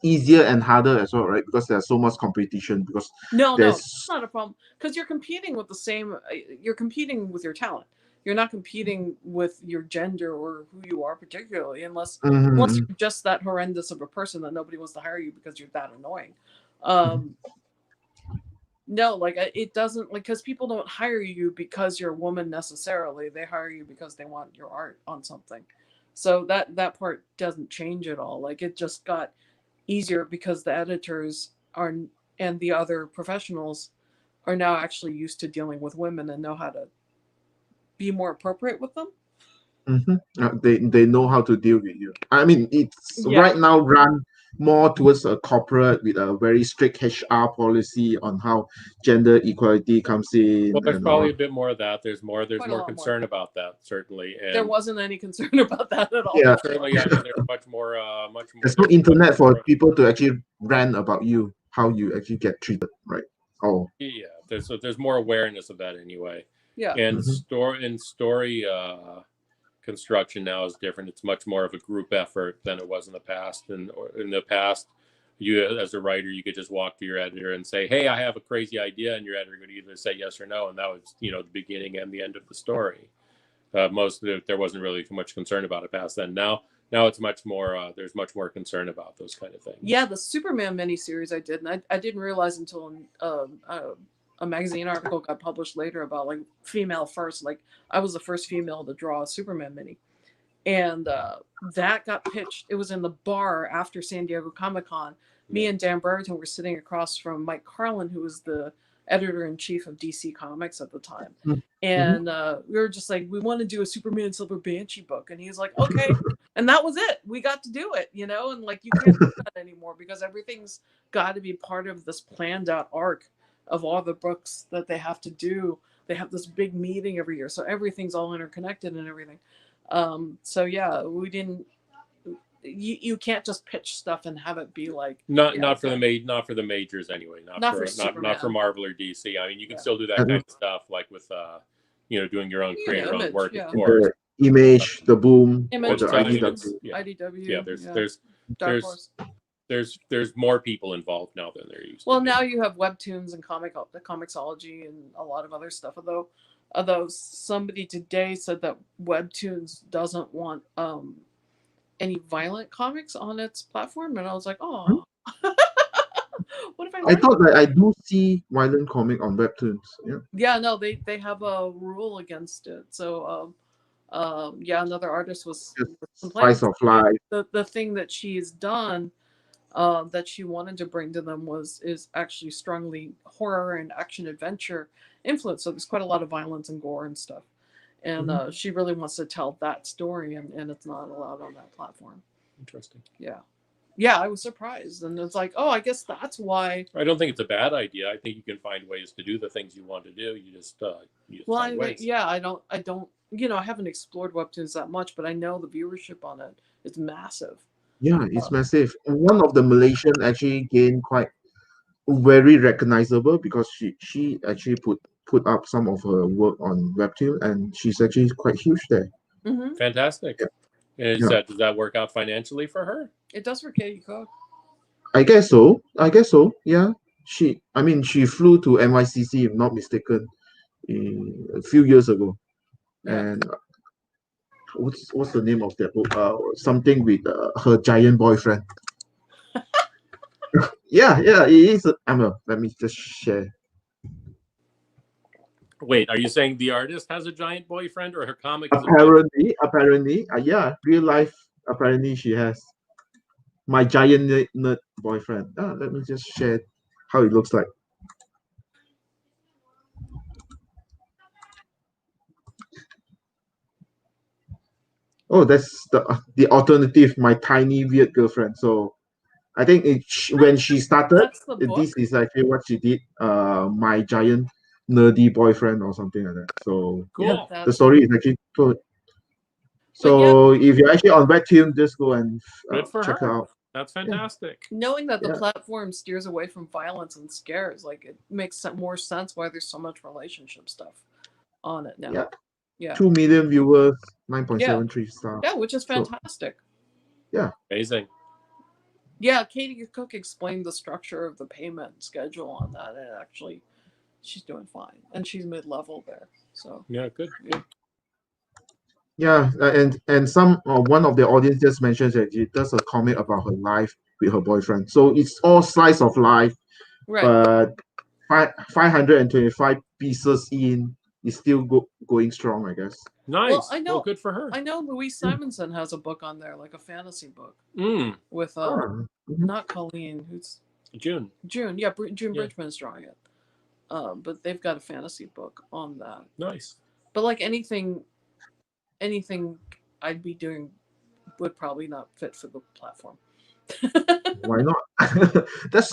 Easier and harder as well, right? Because there's so much competition. Because no, it's not a problem. Because you're competing with you're competing with your talent. You're not competing with your gender or who you are particularly, unless you're just that horrendous of a person that nobody wants to hire you because you're that annoying. No, like it doesn't, like, because people don't hire you because you're a woman necessarily. They hire you because they want your art on something. So that part doesn't change at all. Like it just got easier because the editors and the other professionals are now actually used to dealing with women and know how to be more appropriate with them. They know how to deal with you. I mean, it's right now run more towards a corporate with a very strict HR policy on how gender equality comes in. Well, there's probably a bit more of that. There's more concern about that, certainly. And there wasn't any concern about that at all. Yeah, certainly. I mean, there's much more. There's no internet for people to actually rant about you, how you actually get treated, right? Oh. Yeah, there's more awareness of that anyway. Yeah. And Mhm. story construction now is different. It's much more of a group effort than it was in the past. And in the past, you as a writer, you could just walk to your editor and say, "Hey, I have a crazy idea," and your editor could either say yes or no, and that was the beginning and the end of the story. Most of it, there wasn't really too much concern about it past then. Now it's much more. There's much more concern about those kind of things. Yeah, the Superman miniseries I did, and I didn't realize until a magazine article got published later about like female first. Like I was the first female to draw a Superman mini, and that got pitched. It was in the bar after San Diego Comic-Con. Me and Dan Burrington were sitting across from Mike Carlin, who was the editor-in-chief of DC Comics at the time. Mhm. And we were just like, we want to do a Superman Silver Banshee book. And he's like, okay. And that was it. We got to do it, and like you can't do that anymore because everything's got to be part of this planned out arc of all the books that they have to do. They have this big meeting every year. So everything's all interconnected and everything. So yeah, we didn't. You can't just pitch stuff and have it be like not for the majors anyway. Not for Marvel or DC. I mean, you can still do that kind of stuff like with doing your own creator own work, of course. The Image, the Boom, Image, the IDW. There's more people involved now than there used to be. Well, now you have webtoons and the Comixology and a lot of other stuff. Although somebody today said that webtoons doesn't want any violent comics on its platform, and I was like, oh. What if I thought that I do see violent comic on webtoons. Yeah, no, they have a rule against it. So another artist was complaining. Slice of life. The thing that she's done that she wanted to bring to them is actually strongly horror and action adventure influence. So there's quite a lot of violence and gore and stuff. And she really wants to tell that story, and it's not allowed on that platform. Interesting. Yeah, I was surprised, and it's like, oh, I guess that's why. I don't think it's a bad idea. I think you can find ways to do the things you want to do. You just find ways. I don't. I haven't explored webtoons that much, but I know the viewership on it is massive. Yeah, it's massive. One of the Malaysian actually gained quite very recognizable because she actually put up some of her work on webtoon, and she's actually quite huge there. Mm-hmm. Fantastic. And does that work out financially for her? It does for Katie Cook. I guess so. Yeah. She flew to NYCC, if not mistaken, a few years ago. Yeah. And what's the name of that book? Something with her giant boyfriend. Yeah, it is. Let me just share. Wait, are you saying the artist has a giant boyfriend, or her comic? Apparently, yeah, real life. Apparently, she has my giant nerd boyfriend. Let me just share how it looks like. Oh, that's the alternative. My tiny weird girlfriend. So, I think when she started, this is actually what she did. My giant nerdy boyfriend or something like that. So cool. Yeah, the story is actually good. So if you're actually on webtoon, just go and check her out. That's fantastic. Knowing that the platform steers away from violence and scares, like it makes more sense why there's so much relationship stuff on it now. Yeah. 2 million viewers, 9.73 stars. Yeah, which is fantastic. So, amazing. Yeah, Katie Cook explained the structure of the payment schedule on that, and actually, she's doing fine, and she's mid-level there. So good. Yeah, and one of the audience just mentioned that she does a comic about her life with her boyfriend. So it's all slice of life, right? But 525 pieces in is still going strong, I guess. Nice. Well, I know. Well, good for her. I know Louise Simonson has a book on there, like a fantasy book, with not Colleen, who's June. Yeah, June Bridgman's drawing it. But they've got a fantasy book on that. Nice. But like anything I'd be doing would probably not fit for the platform. Why not? That's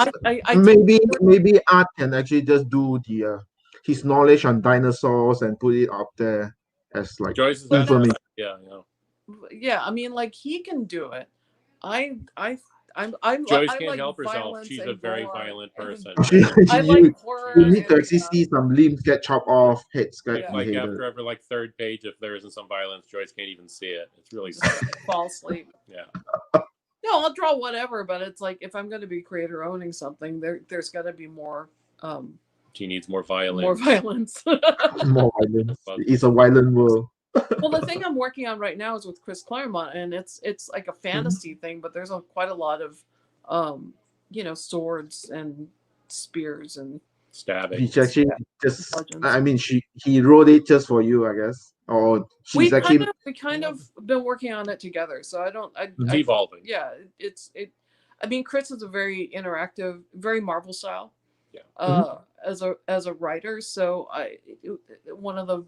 maybe Art can actually just do the his knowledge on dinosaurs and put it up there as like Joyce's Artwork. Yeah. Yeah, I mean, like he can do it. I Joyce I can't like help herself. violence She's and a very gore violent and person. I you, like horror you need to and actually see some limbs get chopped off, heads get Like beheaded. after every like third page, if there isn't some violence, Joyce can't even see it. It's really just sad. fall asleep. Yeah. No, I'll draw whatever, but it's like if I'm going to be creator owning something, there's got to be more She needs more violence. more violence. More violence. It's a violent world. Well, the thing I'm working on right now is with Chris Claremont, and it's like a fantasy thing, but there's quite a lot of swords and spears and Stabbing. Which actually Yeah. just, Legends. I mean, he wrote it just for you, I guess, or we she's actually. kind of been working on it together. So It's evolving. Yeah, I mean, Chris is a very interactive, very Marvel style. Yeah. As a writer, so one of the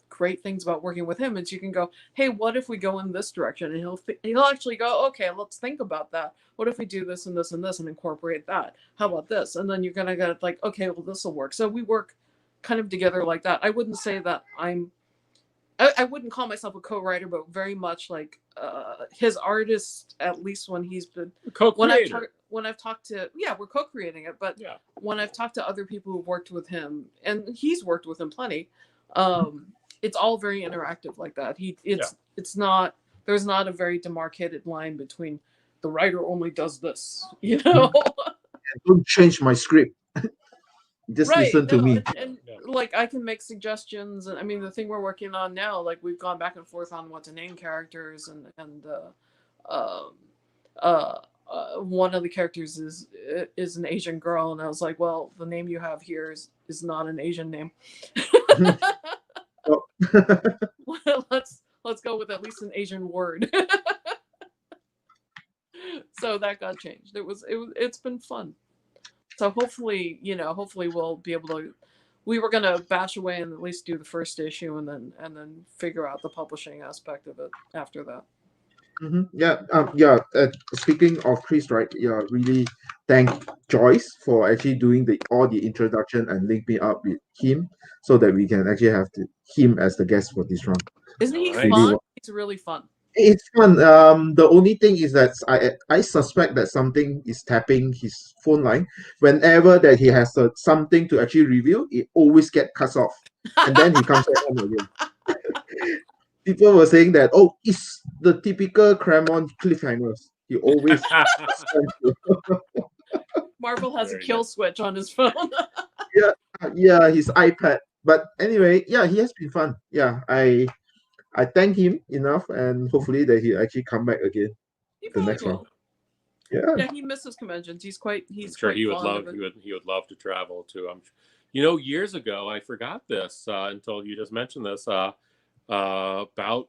great things about working with him is you can go, hey, what if we go in this direction, and he'll actually go, okay, let's think about that. What if we do this and this and this and incorporate that? How about this? And then you're gonna go like, okay, well, this will work. So we work kind of together like that. I wouldn't say that I wouldn't call myself a co-writer, but very much like his artist, at least when he's been Co-creator. when I've talked to, we're co-creating it, but when I've talked to other people who've worked with him, and he's worked with him plenty, it's all very interactive like that. It's not, there's not a very demarcated line between the writer only does this, Don't change my script. Just listen to me. and like I can make suggestions, and I mean the thing we're working on now, like we've gone back and forth on what to name characters, and one of the characters is an Asian girl, and I was like, well, the name you have here is not an Asian name. Let's go with at least an Asian word. So that got changed. It's been fun. So hopefully we'll be able to. We were gonna bash away and at least do the first issue, and then figure out the publishing aspect of it after that. Speaking of Chris, right? Yeah, really thank Joyce for actually doing all the introduction and link me up with him so that we can actually have him as the guest for this round. Isn't he Nice. fun? It's really fun. It's fun. The only thing is that I suspect that something is tapping his phone line. Whenever that he has something to actually review, it always get cut off, and then he comes on again. People were saying that, oh, it's the typical Claremont cliffhangers. He always Marvel has a kill switch on his phone. yeah, his iPad. But anyway, yeah, he has been fun. Yeah, I thank him enough, and hopefully that he actually come back again. The next one. Yeah, he misses conventions. He's I'm sure he would love to travel too. Years ago, I forgot this until you just mentioned this. About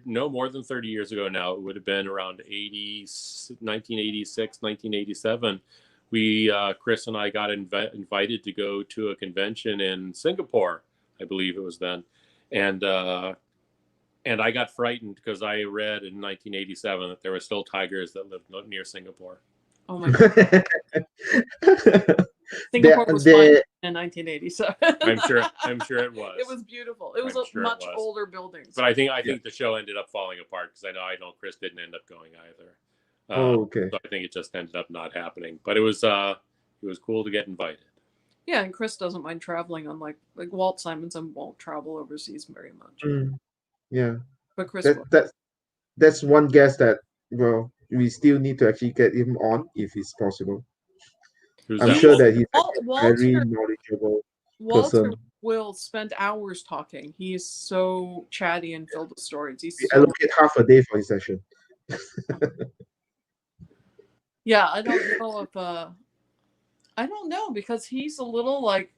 no more than 30 years ago now, it would have been around 1986, 1987. We Chris and I got invited to go to a convention in Singapore, I believe it was then, and I got frightened because I read in 1987 that there were still tigers that lived near Singapore. Oh my god! Singapore was fine in 1987. I'm sure it was. It was beautiful. It was much older buildings. But I think the show ended up falling apart because I know Chris didn't end up going either. Okay. So I think it just ended up not happening. But it was cool to get invited. Yeah, and Chris doesn't mind traveling, unlike like Walt Simonson won't travel overseas very much. Yeah. But Chris that's one guess that we still need to actually get him on if it's possible. I'm sure that he's very knowledgeable person. Walter will spend hours talking. He's so chatty and filled with stories. We allocate half a day for his session. Yeah, I don't know if I don't know, because he's a little like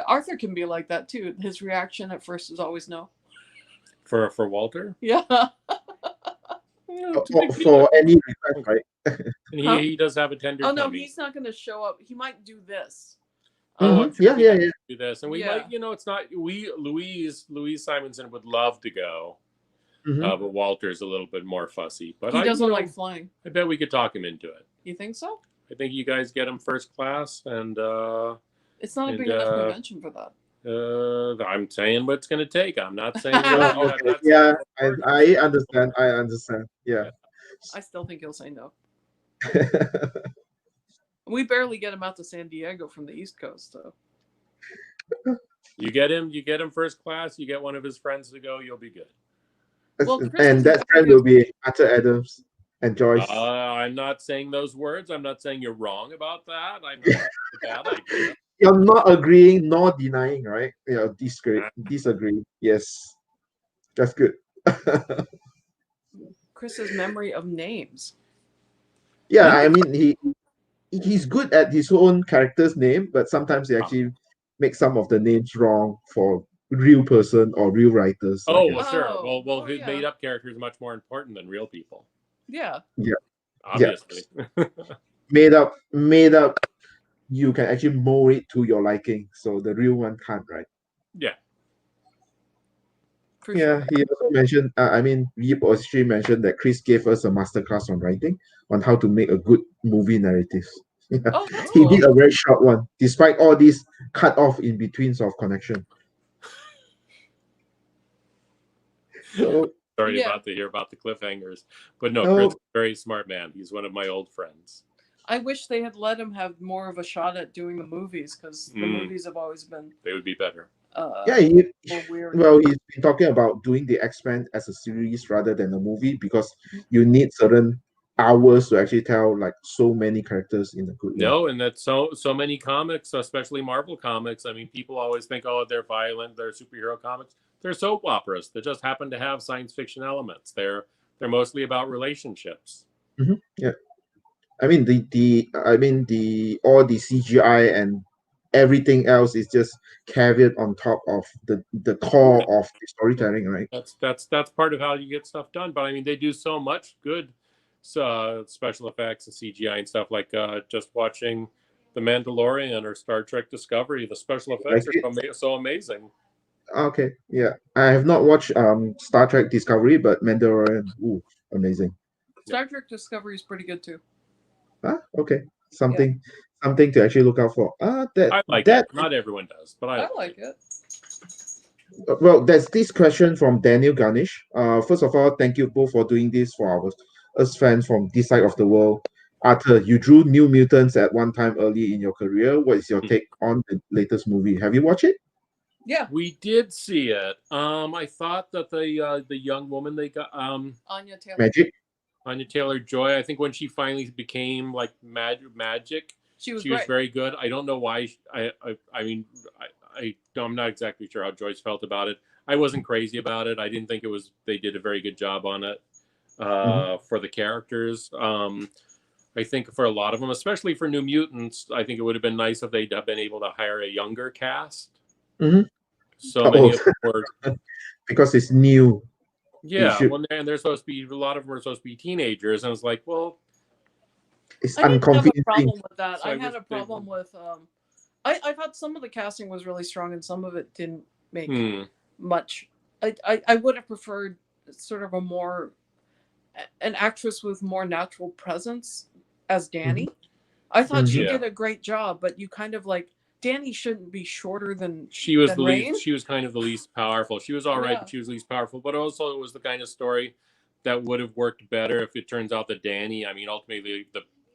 Arthur can be like that too. His reaction at first is always no. For Walter? Yeah. For any request, right? And he does have a tender tummy. No, he's not going to show up. He might do this. Yeah. Do this, and we might, it's not. Louise Simonson would love to go, but Walter's a little bit more fussy. But he doesn't like flying. I bet we could talk him into it. You think so? I think you guys get him first class, and it's not a big enough convention for that. I'm saying what it's going to take. I'm not saying. I understand. Yeah. I still think he'll say no. We barely get him out to San Diego from the East Coast, so. You get him first class. You get one of his friends to go, you'll be good. Well, and that friend will be Arthur Adams and Joyce. I'm not saying those words. I'm not saying you're wrong about that. I'm not saying it's a bad idea. You're not agreeing nor denying, right? Yeah, disagree. Yes, that's good. Chris's memory of names. Yeah, I mean he's good at his own character's name, but sometimes he actually makes some of the names wrong for real person or real writers. Oh, well, sure. Well, his made up character is much more important than real people. Yeah. Yeah. Obviously. Yeah. made up. You can actually mold it to your liking, so the real one can't, right? Yeah. For yeah, sure. he also mentioned. Yip actually mentioned that Chris gave us a masterclass on writing, on how to make a good movie narrative. Yeah. Oh, that's He cool. did a very short one, despite all these cut off in betweens of connection. So sorry about to hear about the cliffhangers, but no, Chris is a very smart man. He's one of my old friends. I wish they had let him have more of a shot at doing the movies, because the movies have always been. They would be better. Weird. Well, he's been talking about doing the X-Men as a series rather than a movie, because you need certain hours to actually tell like so many characters in a good way. No, and that's so many comics, especially Marvel comics. I mean, people always think, oh, they're violent, they're superhero comics. They're soap operas that just happen to have science fiction elements. They're mostly about relationships. Mm-hmm. Yeah, I mean all the CGI and everything else is just caveat on top of the core of the storytelling, right? That's part of how you get stuff done. But I mean, they do so much good special effects and CGI and stuff, like just watching The Mandalorian or Star Trek Discovery. The special effects are so amazing. Okay, yeah, I have not watched Star Trek Discovery, but Mandalorian, ooh, amazing. Star Trek Discovery is pretty good too. Okay, something to actually look out for. I like that. Not everyone does, but I like it. Well, there's this question from Daniel Garnish. First of all, thank you both for doing this for us fans from this side of the world. Arthur, you drew New Mutants at one time early in your career. What is your take on the latest movie? Have you watched it? Yeah, we did see it. I thought that the young woman they got Anya Taylor. Anya Taylor-Joy, I think when she finally became like magic, she was very good. I don't know why. I'm not exactly sure how Joyce felt about it. I wasn't crazy about it. I didn't think they did a very good job on it for the characters. I think for a lot of them, especially for New Mutants, I think it would have been nice if they'd have been able to hire a younger cast. Mm-hmm. So many of them were because it's new. Yeah, and they're supposed to be, a lot of them are supposed to be teenagers, and I was like, well, it's I didn't have a problem with that. So I had a problem with I thought some of the casting was really strong and some of it didn't make much. I would have preferred sort of an actress with more natural presence as Danny. I thought she did a great job, but you kind of like, Danny shouldn't be shorter than she was. Rain. She was kind of the least powerful. She was all right, but she was least powerful. But also, it was the kind of story that would have worked better if it turns out that Danny. I mean, ultimately,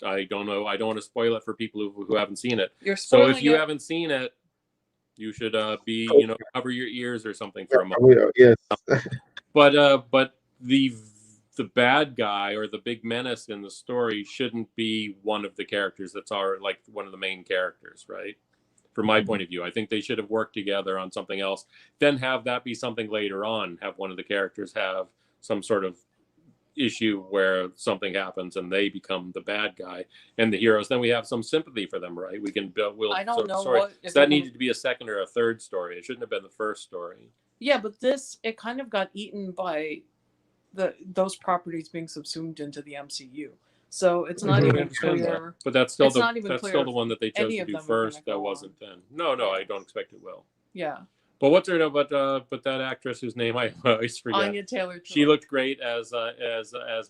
I don't know. I don't want to spoil it for people who haven't seen it. So if you haven't seen it, you should cover your ears or something for a moment. Yes. But the bad guy or the big menace in the story shouldn't be one of the characters that's like one of the main characters, right? From my point of view, I think they should have worked together on something else. Then have that be something later on. Have one of the characters have some sort of issue where something happens and they become the bad guy and the heroes. Then we have some sympathy for them, right? We can build. I don't know so that needed to be a second or a third story. It shouldn't have been the first story. Yeah, but it kind of got eaten by those properties being subsumed into the MCU. So it's not even clear. But that's still the one that they chose to do first. That wasn't then. No, I don't expect it will. Yeah. But what's her but that actress whose name I always forget. Anya Taylor-Joy. She looked great as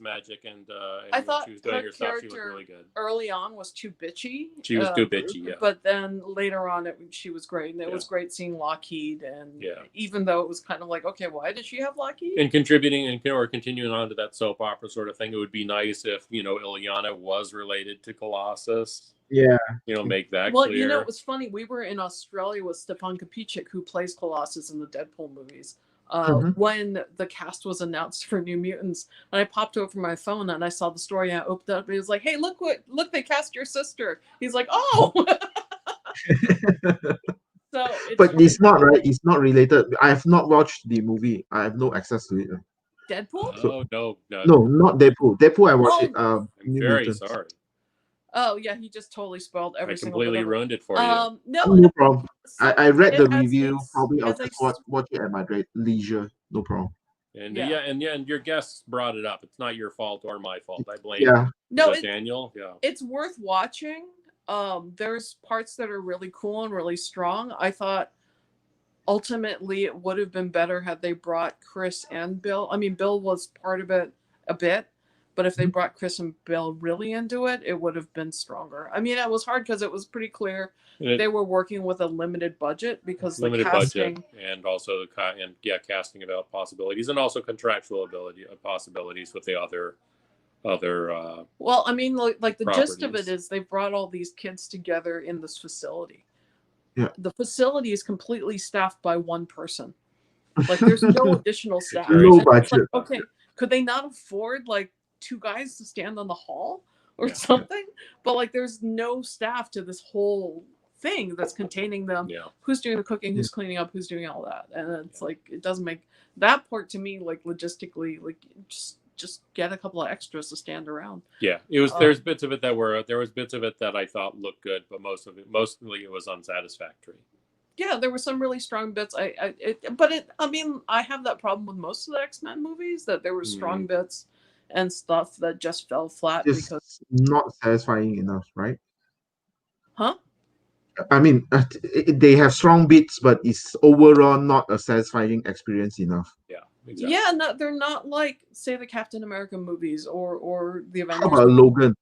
Magic, and I thought she was doing her stuff. She looked character really good. early on was too bitchy. She was too bitchy, yeah. But then later on, she was great, and it was great seeing Lockheed. And even though it was kind of like, okay, why did she have Lockheed? And contributing or continuing on to that soap opera sort of thing, it would be nice if Ileana was related to Colossus. Yeah. Make that clear. Well, it was funny. We were in Australia with Stefan Kapicic, who plays Colossus in the Deadpool movies. When the cast was announced for New Mutants, and I popped over my phone and I saw the story and I opened up and he was like, "Hey, look, they cast your sister." He's like, "Oh." But it's not right. It's not related. I have not watched the movie. I have no access to it. Deadpool? So, no, not Deadpool. Deadpool, I watched it. I'm New very Mutants. sorry. Oh yeah, he just totally spoiled every single. I completely ruined it for you. No problem. I read the review. Probably I'll just watch it at my leisure. No problem. And and your guests brought it up. It's not your fault or my fault. I blame Daniel. Yeah, it's worth watching. There's parts that are really cool and really strong. I thought ultimately it would have been better had they brought Chris and Bill. I mean, Bill was part of it a bit, but if they brought Chris and Bill really into it, it would have been stronger. I mean, it was hard because it was pretty clear they were working with a limited budget because the casting budget and also casting about possibilities and also contractual possibilities with the other. Well, I mean, like the gist of it is they brought all these kids together in this facility. Yeah. The facility is completely staffed by one person. Like there's no additional staff. Low budget. Like, okay, could they not afford like 2 guys to stand on the hall or something? But like there's no staff to this whole thing that's containing them. Who's doing the cooking, who's cleaning up, who's doing all that. And it's like it doesn't make that part to me like logistically like just get a couple of extras to stand around. Yeah, it was. There's bits of it that I thought looked good, but mostly it was unsatisfactory. Yeah, there were some really strong bits. I mean, I have that problem with most of the X-Men movies that there were strong bits and stuff that just fell flat because not satisfying enough, right? Huh? I mean, they have strong bits, but it's overall not a satisfying experience enough. Yeah. Exactly. Yeah, no, they're not like, say, the Captain America movies or the Avengers. How about Logan?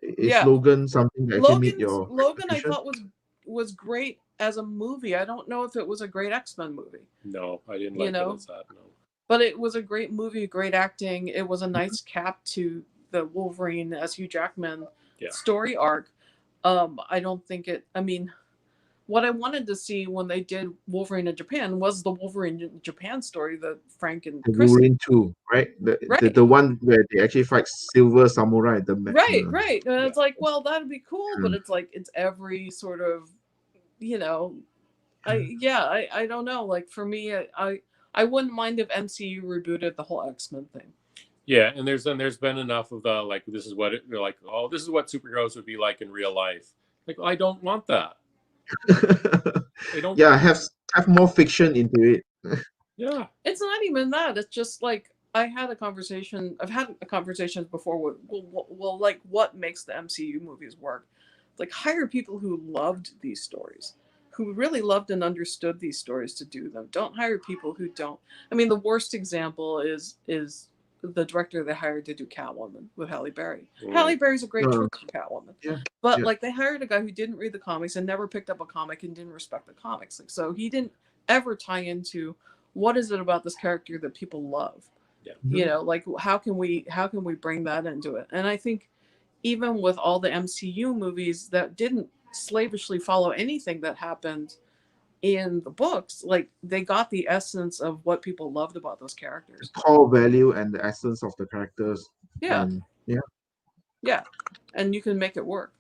Is Logan something that actually meet your Logan? I thought was great as a movie. I don't know if it was a great X-Men movie. No, I didn't like it as that. No, but it was a great movie, great acting. It was a nice cap to the Wolverine as Hugh Jackman story arc. I don't think it. I mean. What I wanted to see when they did Wolverine in Japan was the Wolverine in Japan story that Frank and Chris Wolverine 2, right? The one where they actually fight Silver Samurai. Right. And it's like, well, that'd be cool, but it's like it's every sort of, I don't know. Like for me, I wouldn't mind if MCU rebooted the whole X-Men thing. Yeah, and there's been enough of the like this is what this is what superheroes would be like in real life. Like I don't want that. Have more fiction into it. Yeah, it's not even that. It's just like I've had conversations before with like what makes the MCU movies work. Like hire people who loved these stories, who really loved and understood these stories to do them. Don't hire people who don't. I mean, the worst example is the director they hired to do Catwoman with Halle Berry. Halle Berry's a great choice for Catwoman. But like they hired a guy who didn't read the comics and never picked up a comic and didn't respect the comics. Like, so he didn't ever tie into what is it about this character that people love. Like how can we bring that into it? And I think even with all the MCU movies that didn't slavishly follow anything that happened in the books, like they got the essence of what people loved about those characters, the core value and the essence of the characters. And you can make it work.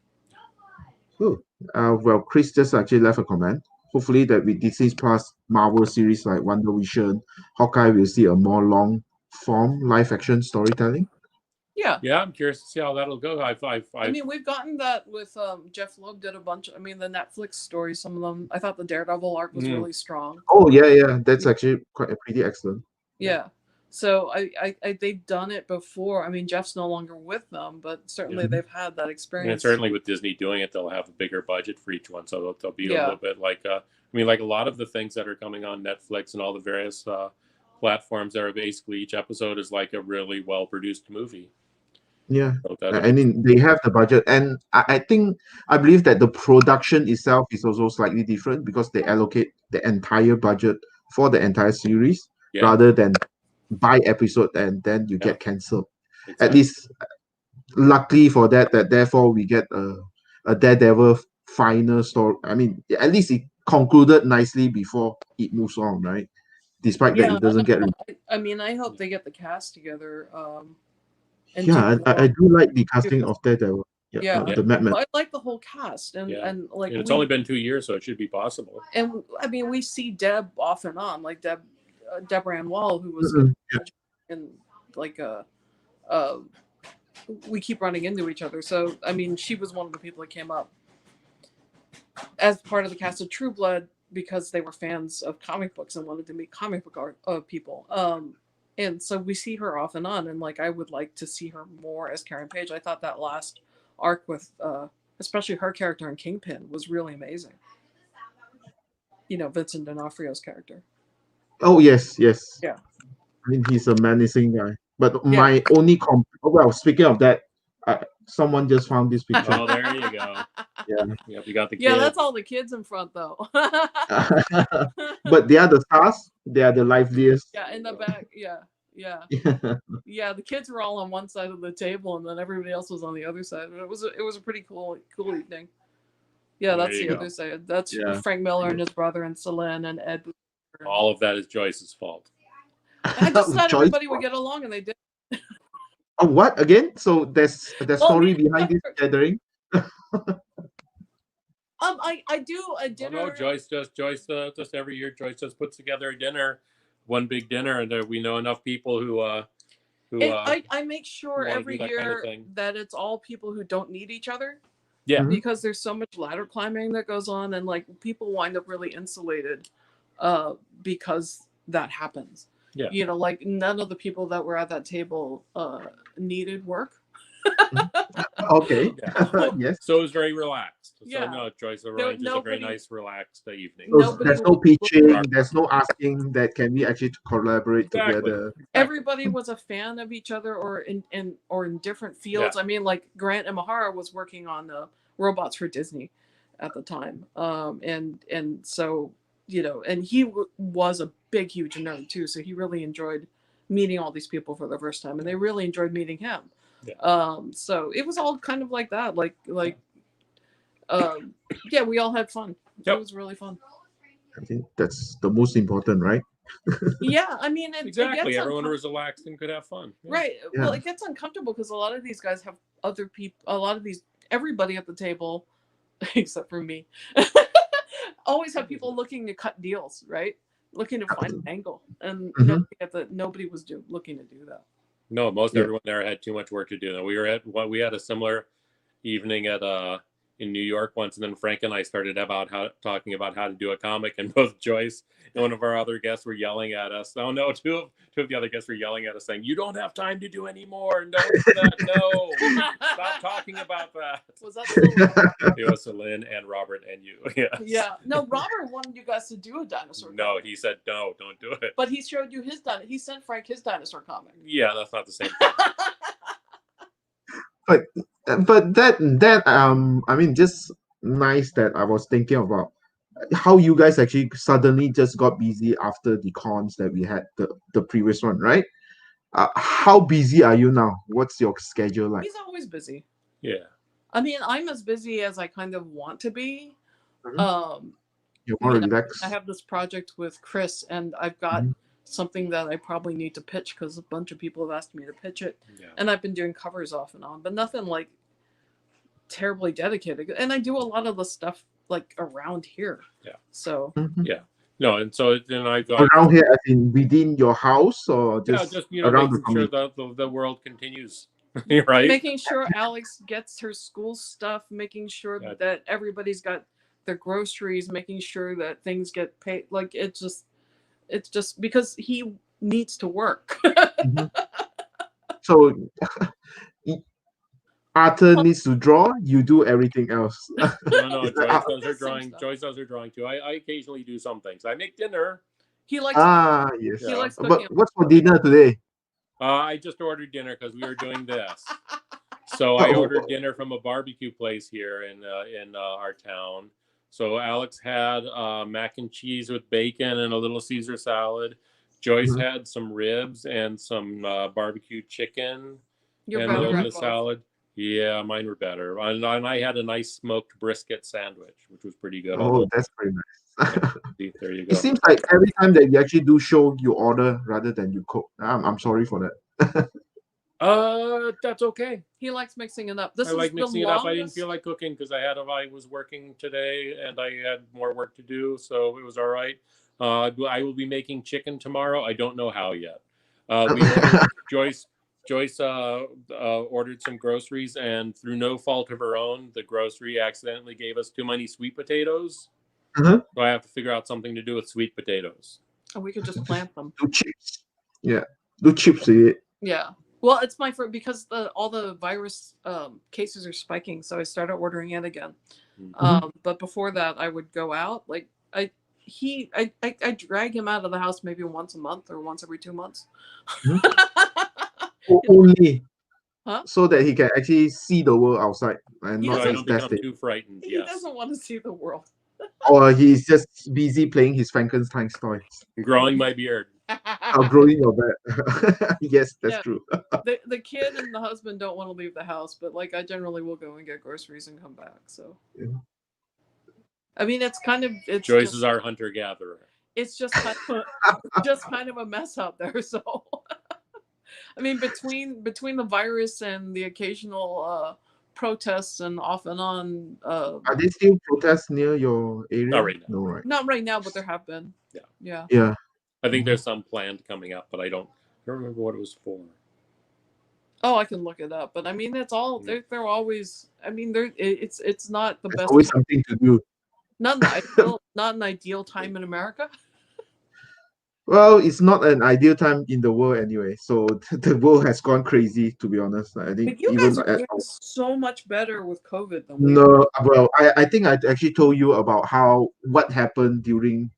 Cool. Well, Chris just actually left a comment. Hopefully that with Disney's past Marvel series like Wonder Vision, Hawkeye will see a more long form live action storytelling. Yeah, I'm curious to see how that'll go. I mean, we've gotten that with Jeff Loeb did a bunch. I mean, the Netflix stories, some of them. I thought the Daredevil arc was really strong. Oh yeah, that's actually pretty excellent. Yeah, So they've done it before. I mean, Jeff's no longer with them, but certainly Yeah. they've had that And experience. certainly with Disney doing it, they'll have a bigger budget for each one, so they'll be a little bit like I mean, like a lot of the things that are coming on Netflix and all the various platforms that are basically each episode is like a really well produced movie. Yeah, So I mean they have the budget, and I believe that the production itself is also slightly different because they allocate the entire budget for the entire series yeah, rather than by episode and then you yeah, get cancelled. At exactly. least, luckily for that, therefore we get a Daredevil final story. I mean, at least it concluded nicely before it moves on, right? Despite that Yeah, it doesn't get. I mean, I hope they get the cast together. And do Yeah, I more. do like the casting of Daredevil. Yeah, Yeah, the Madman. I like the whole cast, and Yeah. like And it's only been 2 years, so it should be possible. And I mean, we see Deb off and on, like Deborah Ann Wall, who was Yeah. in like we keep running into each other. So I mean, she was one of the people that came up as part of the cast of True Blood because they were fans of comic books and wanted to meet comic book people. And so we see her off and on, and like I would like to see her more as Karen Page. I thought that last arc with especially her character in Kingpin was really amazing. You know, Vincent D'Onofrio's character. Oh yes. Yeah. I mean, he's a menacing guy. But my only well, speaking of that, someone just found this picture. Oh, there you go. Yeah. Yep, you got the kid. Yeah, that's all the kids in front though. But they are the stars. They are the liveliest. Yeah, in the back. Yeah. Yeah, the kids were all on one side of the table, and then everybody else was on the other side. It was a pretty cool evening. Yeah, that's the other side. That's Frank Miller and his brother and Celine and Ed. All of that is Joyce's fault. I just thought everybody would get along, and they did. Oh, what again? So there's story behind this gathering. I do a dinner. Oh, no, Joyce just every year Joyce just puts together a dinner, one big dinner, and we know enough people who I make sure every year that it's all people who don't need each other. Yeah. Because there's so much ladder climbing that goes on, and like people wind up really insulated because that happens. Yeah. You know, like none of the people that were at that table needed work. Okay. Yeah. Yes. So it was very relaxed. Yeah. So no, Joyce arranged just a very nice, relaxed evening. So there's no pitching, there's no asking that can we actually collaborate together. Everybody was a fan of each other or in different fields. Yeah. I mean, like Grant Imahara was working on the robots for Disney at the time. And so, you know, and he was a big, huge nerd too. So he really enjoyed meeting all these people for the first time, and they really enjoyed meeting him. Yeah. So it was all kind of like that, yeah, we all had fun. Yep. It was really fun. I think that's the most important, right? Yeah, I mean, exactly. Everyone was relaxed and could have fun. Yeah. Right. Yeah. Well, it gets uncomfortable because a lot of these guys have other people. Everybody at the table, except for me, always have people looking to cut deals, right? Looking to find an angle, and nobody was looking to do that. No, everyone there had too much work to do. We had a similar evening at in New York once, and then Frank and I started talking about how to do a comic, and both Joyce and one of our other guests were yelling at us. Oh no, two of the other guests were yelling at us saying, "You don't have time to do any more. Don't do that. No, stop talking about that." Was that Celine? It was Celine and Robert and you. Yes. Yeah. No, Robert wanted you guys to do a dinosaur. No, comic. He said no, don't do it. But he showed you he sent Frank his dinosaur comic. Yeah, that's not the same thing. But that I mean, just nice that I was thinking about how you guys actually suddenly just got busy after the cons that we had the previous one, right? How busy are you now? What's your schedule like? He's always busy. Yeah. I mean, I'm as busy as I kind of want to be. You're more relaxed. I have this project with Chris, and I've got something that I probably need to pitch because a bunch of people have asked me to pitch it. Yeah. And I've been doing covers off and on, but nothing like terribly dedicated. And I do a lot of the stuff like around here. Yeah. So yeah. No, and so then I got around here as in within your house or just around making sure the world continues. Right. Making sure Alex gets her school stuff, making sure that everybody's got their groceries, making sure that things get paid. Like it's just because needs to work. Mhm. So Arthur needs to draw. You do everything else. No, Is that Joyce how- does her Does some drawing. stuff. Joyce does her drawing too. I occasionally do some things. I make dinner. He likes Yes. he Yeah. likes But cooking. what's for dinner today? I just ordered dinner because we were doing this. So I Oh, ordered dinner from a barbecue place here in our town. So Alex had mac and cheese with bacon and a little Caesar salad. Joyce Mhm. had some ribs and some barbecue chicken You're and a better little bit at of both. salad. Yeah, mine were better. And I had a nice smoked brisket sandwich, which was pretty good. Oh, Although, that's very nice. see, there you It go. seems like every time that you actually do show, you order rather than you cook. I'm sorry for that. That's okay. He likes mixing it up. This I is like the mixing it up. I didn't longest. feel like cooking because I was working today and I had more work to do, so it was all right. I will be making chicken tomorrow. I don't know how yet. We ordered Joyce ordered some groceries, and through no fault of her own, the grocery accidentally gave us too many sweet potatoes. Uh-huh. So I have to figure out something to do with sweet potatoes. And we could just plant them. Do chips. Yeah. Do chips with it. Yeah. Well, it's my first because all the virus cases are spiking, so I started ordering it again. But before that, I would go out. Like I drag him out of the house maybe once a month or once every 2 months. Only Huh? so that he can actually see the world outside and He not So I doesn't- don't just become test it. too frightened. He Yes. doesn't want to see the world. Or he's just busy playing his Frankenstein toys. Growing my beard. Outgrowing your bed. Yes, that's Yeah. true. The kid and the husband don't want to leave the house, but like I generally will go and get groceries and come back. So Yeah. I mean, it's Joyce just, is our hunter gatherer. it's just kind of a mess out there. So I mean, between the virus and the occasional protests and off and on. Are they still protests near your area? Not right now. No, right? Not right now, but there have been. Yeah. Yeah. Yeah. I think there's some planned coming up, but I don't remember what it was for. Oh, I can look it up, but I mean, it's all they're always. I mean, it's not the There's best. always something to do. Not an ideal time in America. Well, it's not an ideal time in the world anyway. So the world has gone crazy, to be honest. I think But you even guys are doing so much better with COVID than we are. no, well, I think I actually told you about what happened during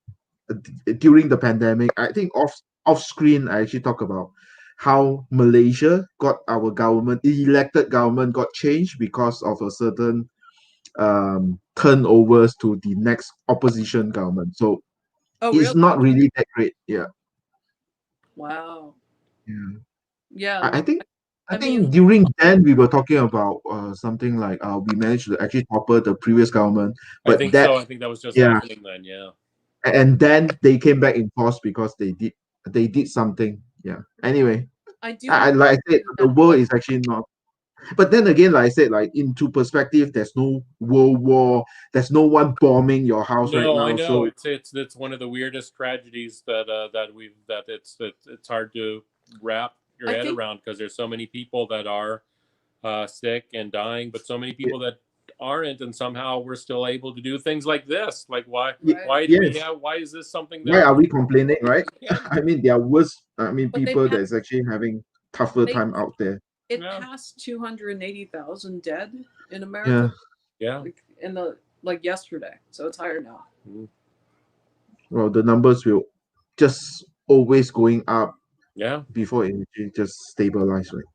the pandemic. I think off screen I actually talk about how Malaysia got our government, elected government got changed because of a certain turnovers to the next opposition government. So Oh, it's really? not really that great. Yeah. Wow. Yeah. Yeah. I think I I think mean- during then we were talking about something like we managed to actually topple the previous government, I but think that so. I think that was just yeah. happening then. Yeah. And then they came back in force because they did something. Yeah. Anyway, I do. I like I said, the that- world is actually not. But then again, like I said, like into perspective, there's no world war. There's no one bombing your house right No, now. I know So it's one of the weirdest tragedies that it's hard to wrap your I head think- around because there's so many people that are sick and dying, but so many people that aren't, and somehow we're still able to do things like this. Like why Yes. why is this something why that are we complaining, right? Yeah. I mean, there are worse. I mean, But they people have- that's actually having tougher they- time out there. It Yeah. passed 280,000 dead in America. Yeah. Like yesterday, so it's higher now. Well, the numbers will just always going up Yeah. before it just stabilize, right?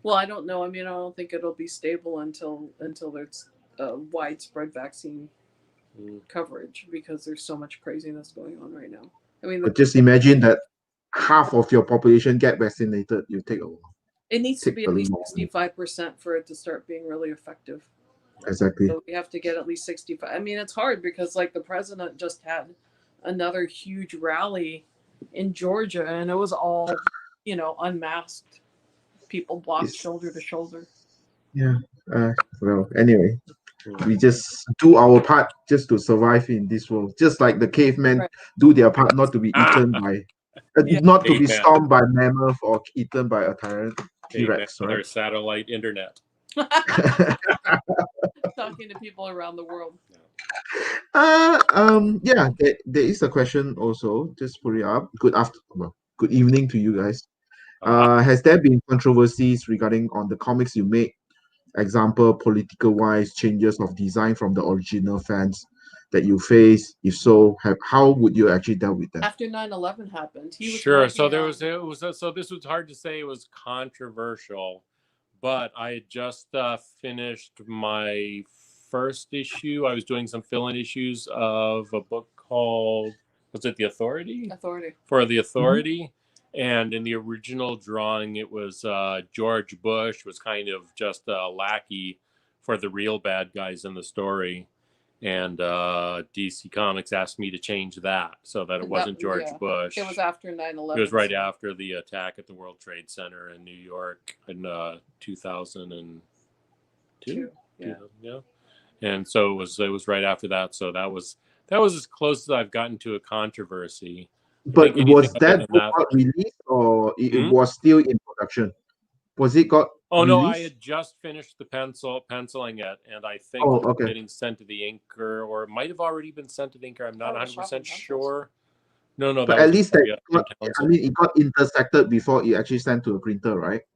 Well, I don't know. I mean, I don't think it'll be stable until there's widespread vaccine coverage because there's so much craziness going on right now. I mean, But just imagine that half of your population get vaccinated. You take a while. it needs to take be a at least long- 65% for it to start being really effective. Exactly. So we have to get at least 65. I mean, it's hard because like the president just had another huge rally in Georgia, and it was all, unmasked. People blocked It's- shoulder to shoulder. Yeah. Well, anyway, we just do our part just to survive in this world. Just like the cavemen Right. do their part not to be eaten by, Yeah. not to be Caveman. stomped by mammoth or eaten by a tyrant T-Rex, Our right? satellite internet. Talking to people around the world. Yeah, there is a question also. Just put it up. Good afternoon. Well, Good evening to you guys. Uh, Has there been controversies regarding on the comics you made? Example, political wise, changes of design from the original fans that you face? If so, how would you actually deal with them? After 9/11 happened, he was sure. So working there on. was it was so this was hard to say it was controversial, but I had just finished my first issue. I was doing some fill-in issues of a book called, was it The Authority? Authority. For The Authority. And in the original drawing, it was George Bush was kind of just a lackey for the real bad guys in the story. And DC Comics asked me to change that so that it wasn't George Bush. It was after 9/11. It was right after the attack at the World Trade Center in New York in 2002. Yeah. And so it was right after that. So that was as close as I've gotten to a controversy. But was that book got released, or it was still in production? Was it got released? No, I had just finished the penciling it, and I think it was getting sent to the inker, or it might have already been sent to the inker. I'm not 100% sure. No, but at least that it got intersected before it actually sent to a printer, right?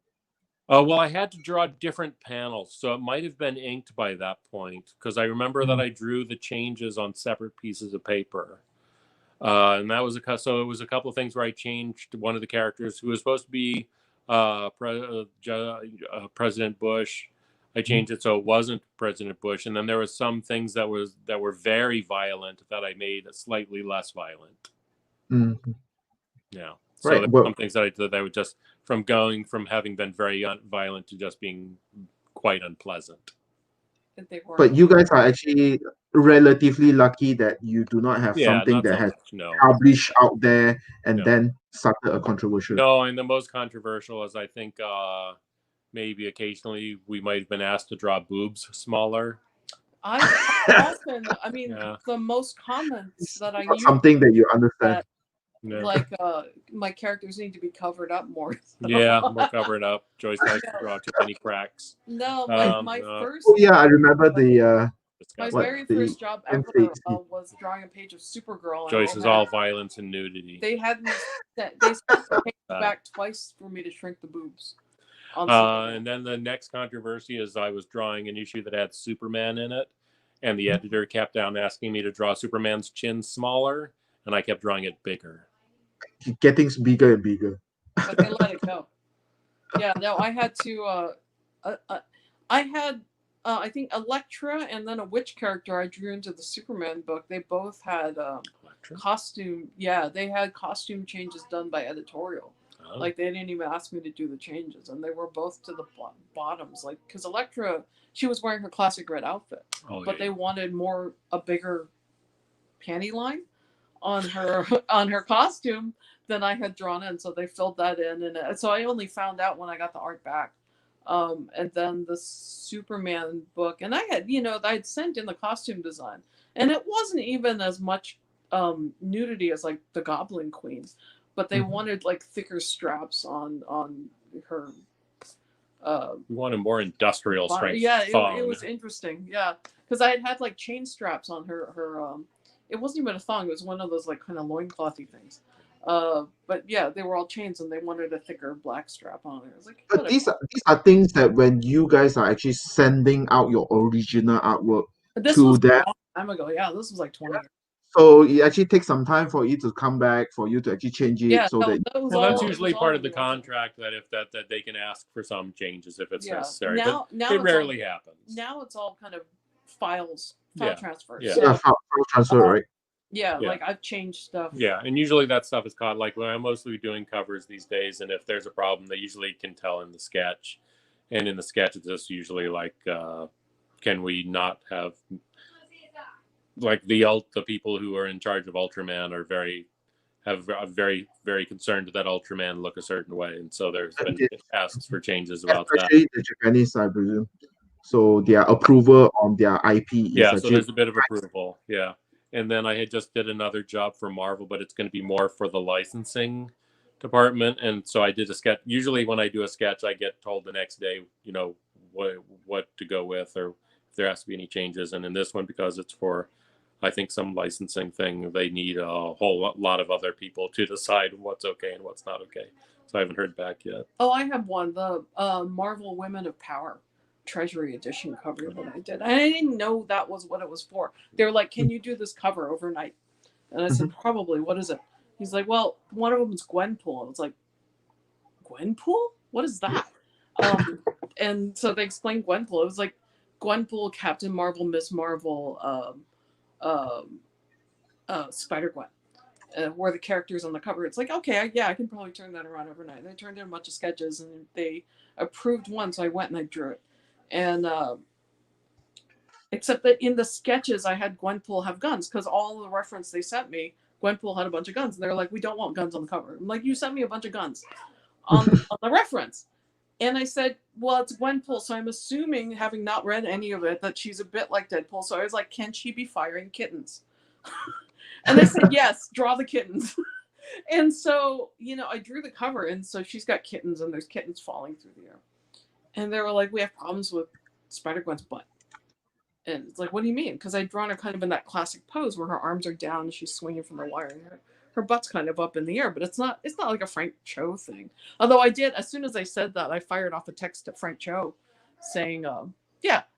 Well, I had to draw different panels, so it might have been inked by that point, because I remember that I drew the changes on separate pieces of paper. And that was so it was a couple of things where I changed one of the characters who was supposed to be President Bush. I changed it so it wasn't President Bush, and then there was some things that were very violent that I made slightly less violent. Yeah. So there were some things that I did that were just from having been very violent to just being quite unpleasant. But you guys are actually relatively lucky that you do not have something that has published out there and then started a controversial. No, and the most controversial is I think maybe occasionally we might have been asked to draw boobs smaller. The most comments that I use something that you understand. Like my characters need to be covered up more. More covered up. Joyce likes to draw too many cracks. No, my first. Oh yeah, I remember the. My very first job ever was drawing a page of Supergirl. Joyce is all violence and nudity. They had me. They sent the page back twice for me to shrink the boobs. And then the next controversy is I was drawing an issue that had Superman in it, and the editor kept on asking me to draw Superman's chin smaller, and I kept drawing it bigger. Getting bigger and bigger. But they let it go. Yeah, no, I had to. I think Elektra and then a witch character I drew into the Superman book. They both had costume. Yeah, they had costume changes done by editorial. Oh. Like they didn't even ask me to do the changes, and they were both to the bottoms. Like because Elektra, she was wearing her classic red outfit, but they wanted a bigger panty line on her costume than I had drawn in, so they filled that in, and so I only found out when I got the art back. And then the Superman book, and I had sent in the costume design, and it wasn't even as much nudity as like the Goblin Queen, but they wanted like thicker straps on her. We wanted more industrial strength. Yeah, it was interesting. Yeah, because I had like chain straps on her. It wasn't even a thong. It was one of those like kind of loinclothy things. But yeah, they were all chains, and they wanted a thicker black strap on it. I was like, but these are things that when you guys are actually sending out your original artwork to them. A long time ago. Yeah, this was like 20 years. So it actually takes some time for you to come back, for you to actually change it. That's usually part of the contract that if that they can ask for some changes if it's necessary. Now it rarely happens. Now it's all kind of file transfers. Yeah, file transfer, right? Yeah, like I've changed stuff. Yeah, and usually that stuff is caught. Like when I'm mostly doing covers these days, and if there's a problem, they usually can tell in the sketch. And in the sketch, it's just usually like, can we not have, like the people who are in charge of Ultraman are very concerned that Ultraman look a certain way, and so there's been asks for changes about especially the Japanese, I presume. So their approval on their IP. So there's a bit of approval. Yeah. And then I had just did another job for Marvel, but it's going to be more for the licensing department. And so I did a sketch. Usually when I do a sketch, I get told the next day, what to go with, or if there has to be any changes. And in this one, because it's for I think some licensing thing, they need a whole lot of other people to decide what's okay and what's not okay. So I haven't heard back yet. Oh, I have one. The Marvel Women of Power Treasury Edition cover that I did. I didn't know that was what it was for. They were like, "Can you do this cover overnight?" And I said, "Probably. What is it?" He's like, "Well, one of them is Gwenpool." And it's like, Gwenpool? What is that? And so they explained Gwenpool. It was like Gwenpool, Captain Marvel, Miss Marvel, Spider-Gwen. Were the characters on the cover. It's like, okay, yeah, I can probably turn that around overnight. And I turned in a bunch of sketches and they approved one, so I went and I drew it. And except that in the sketches, I had Gwenpool have guns because all the reference they sent me, Gwenpool had a bunch of guns. And they're like, we don't want guns on the cover. I'm like, you sent me a bunch of guns on the reference. And I said, well, it's Gwenpool, so I'm assuming, having not read any of it, that she's a bit like Deadpool. So I was like, can she be firing kittens? And they said, yes, draw the kittens. And so, I drew the cover, and so she's got kittens, and there's kittens falling through the air. And they were like, we have problems with Spider-Gwen's butt. And it's like, what do you mean? Because I'd drawn her kind of in that classic pose where her arms are down and she's swinging from the wire, and her butt's kind of up in the air, but it's not like a Frank Cho thing. Although I did, as soon as I said that, I fired off a text to Frank Cho saying,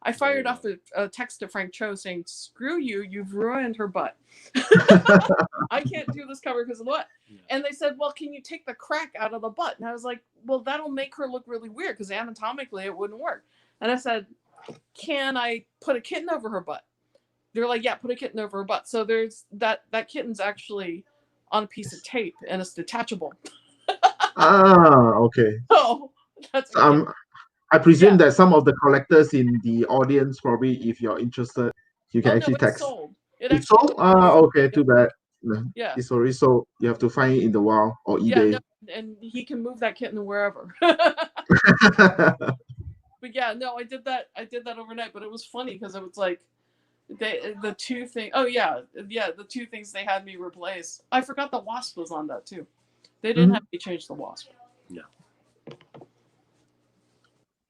I fired off a text to Frank Cho saying, screw you, you've ruined her butt. I can't do this cover because of what? Yeah. And they said, well, can you take the crack out of the butt? And I was like, well, that'll make her look really weird because anatomically it wouldn't work. And I said, can I put a kitten over her butt? They're like, yeah, put a kitten over her butt. So there's that kitten's actually on a piece of tape and it's detachable. Okay. Oh, that's I presume that some of the collectors in the audience, probably, if you're interested, you can actually text. Sold. It's sold? Okay, too bad. Yeah. It's already sold. You have to find it in the wild or eBay. Yeah, no, and he can move that kitten wherever. But yeah, no, I did that overnight, but it was funny because it was like the two things. Oh yeah, the two things they had me replace. I forgot the Wasp was on that too. They didn't have me change the Wasp. No.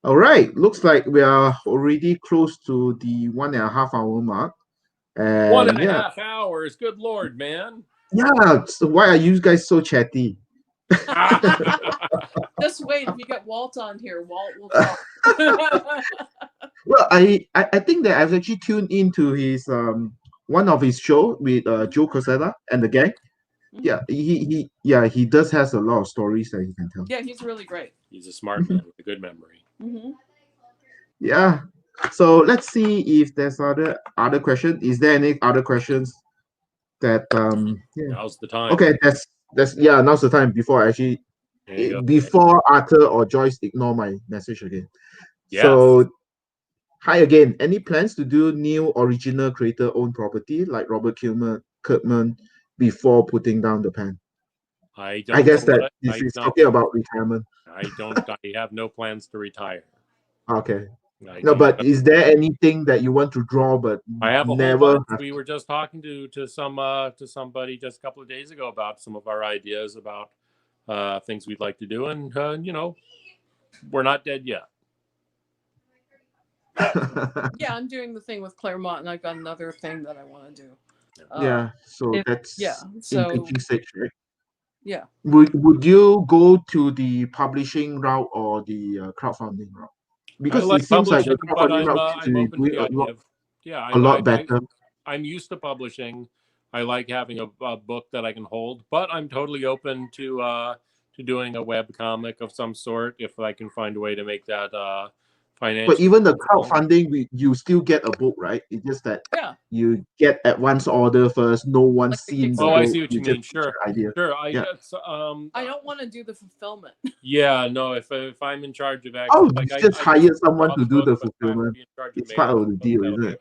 All right, looks like we are already close to the 1.5 hour mark. And 1.5 hours. Good Lord, man. Yeah. So why are you guys so chatty? Just wait. If you get Walt on here, Walt will talk. Well, I think that I've actually tuned into his one of his show with Joe Cosetta and the gang. Yeah, he does has a lot of stories that he can tell. Yeah, he's really great. He's a smart man with a good memory. Yeah. So let's see if there's other questions. Is there any other questions that Now's the time. Okay, now's the time before before Arthur or Joyce ignore my message again. Yes. So hi again. Any plans to do new original creator owned property like Robert Kirkman before putting down the pen? I guess that this is talking about retirement. I have no plans to retire. Okay. No, but is there anything that you want to draw but I have a never whole bunch. We were just talking to somebody just a couple of days ago about some of our ideas about things we'd like to do, and we're not dead yet. Yeah, I'm doing the thing with Claremont, and I've got another thing that I want to do. So in stage, right? Yeah. Would you go to the publishing route or the crowdfunding route? Because it seems like the crowdfunding route is doing a lot better. I'm used to publishing. I like having a book that I can hold, but I'm totally open to doing a web comic of some sort if I can find a way to make that financial. But even the crowdfunding, you still get a book, right? It's just that you get advance order first. No one's seen the book. I see what you mean. Sure. Sure. I don't want to do the fulfillment. Yeah, no. If I'm in charge of just hire someone to do the fulfillment. It's part of the deal, isn't it?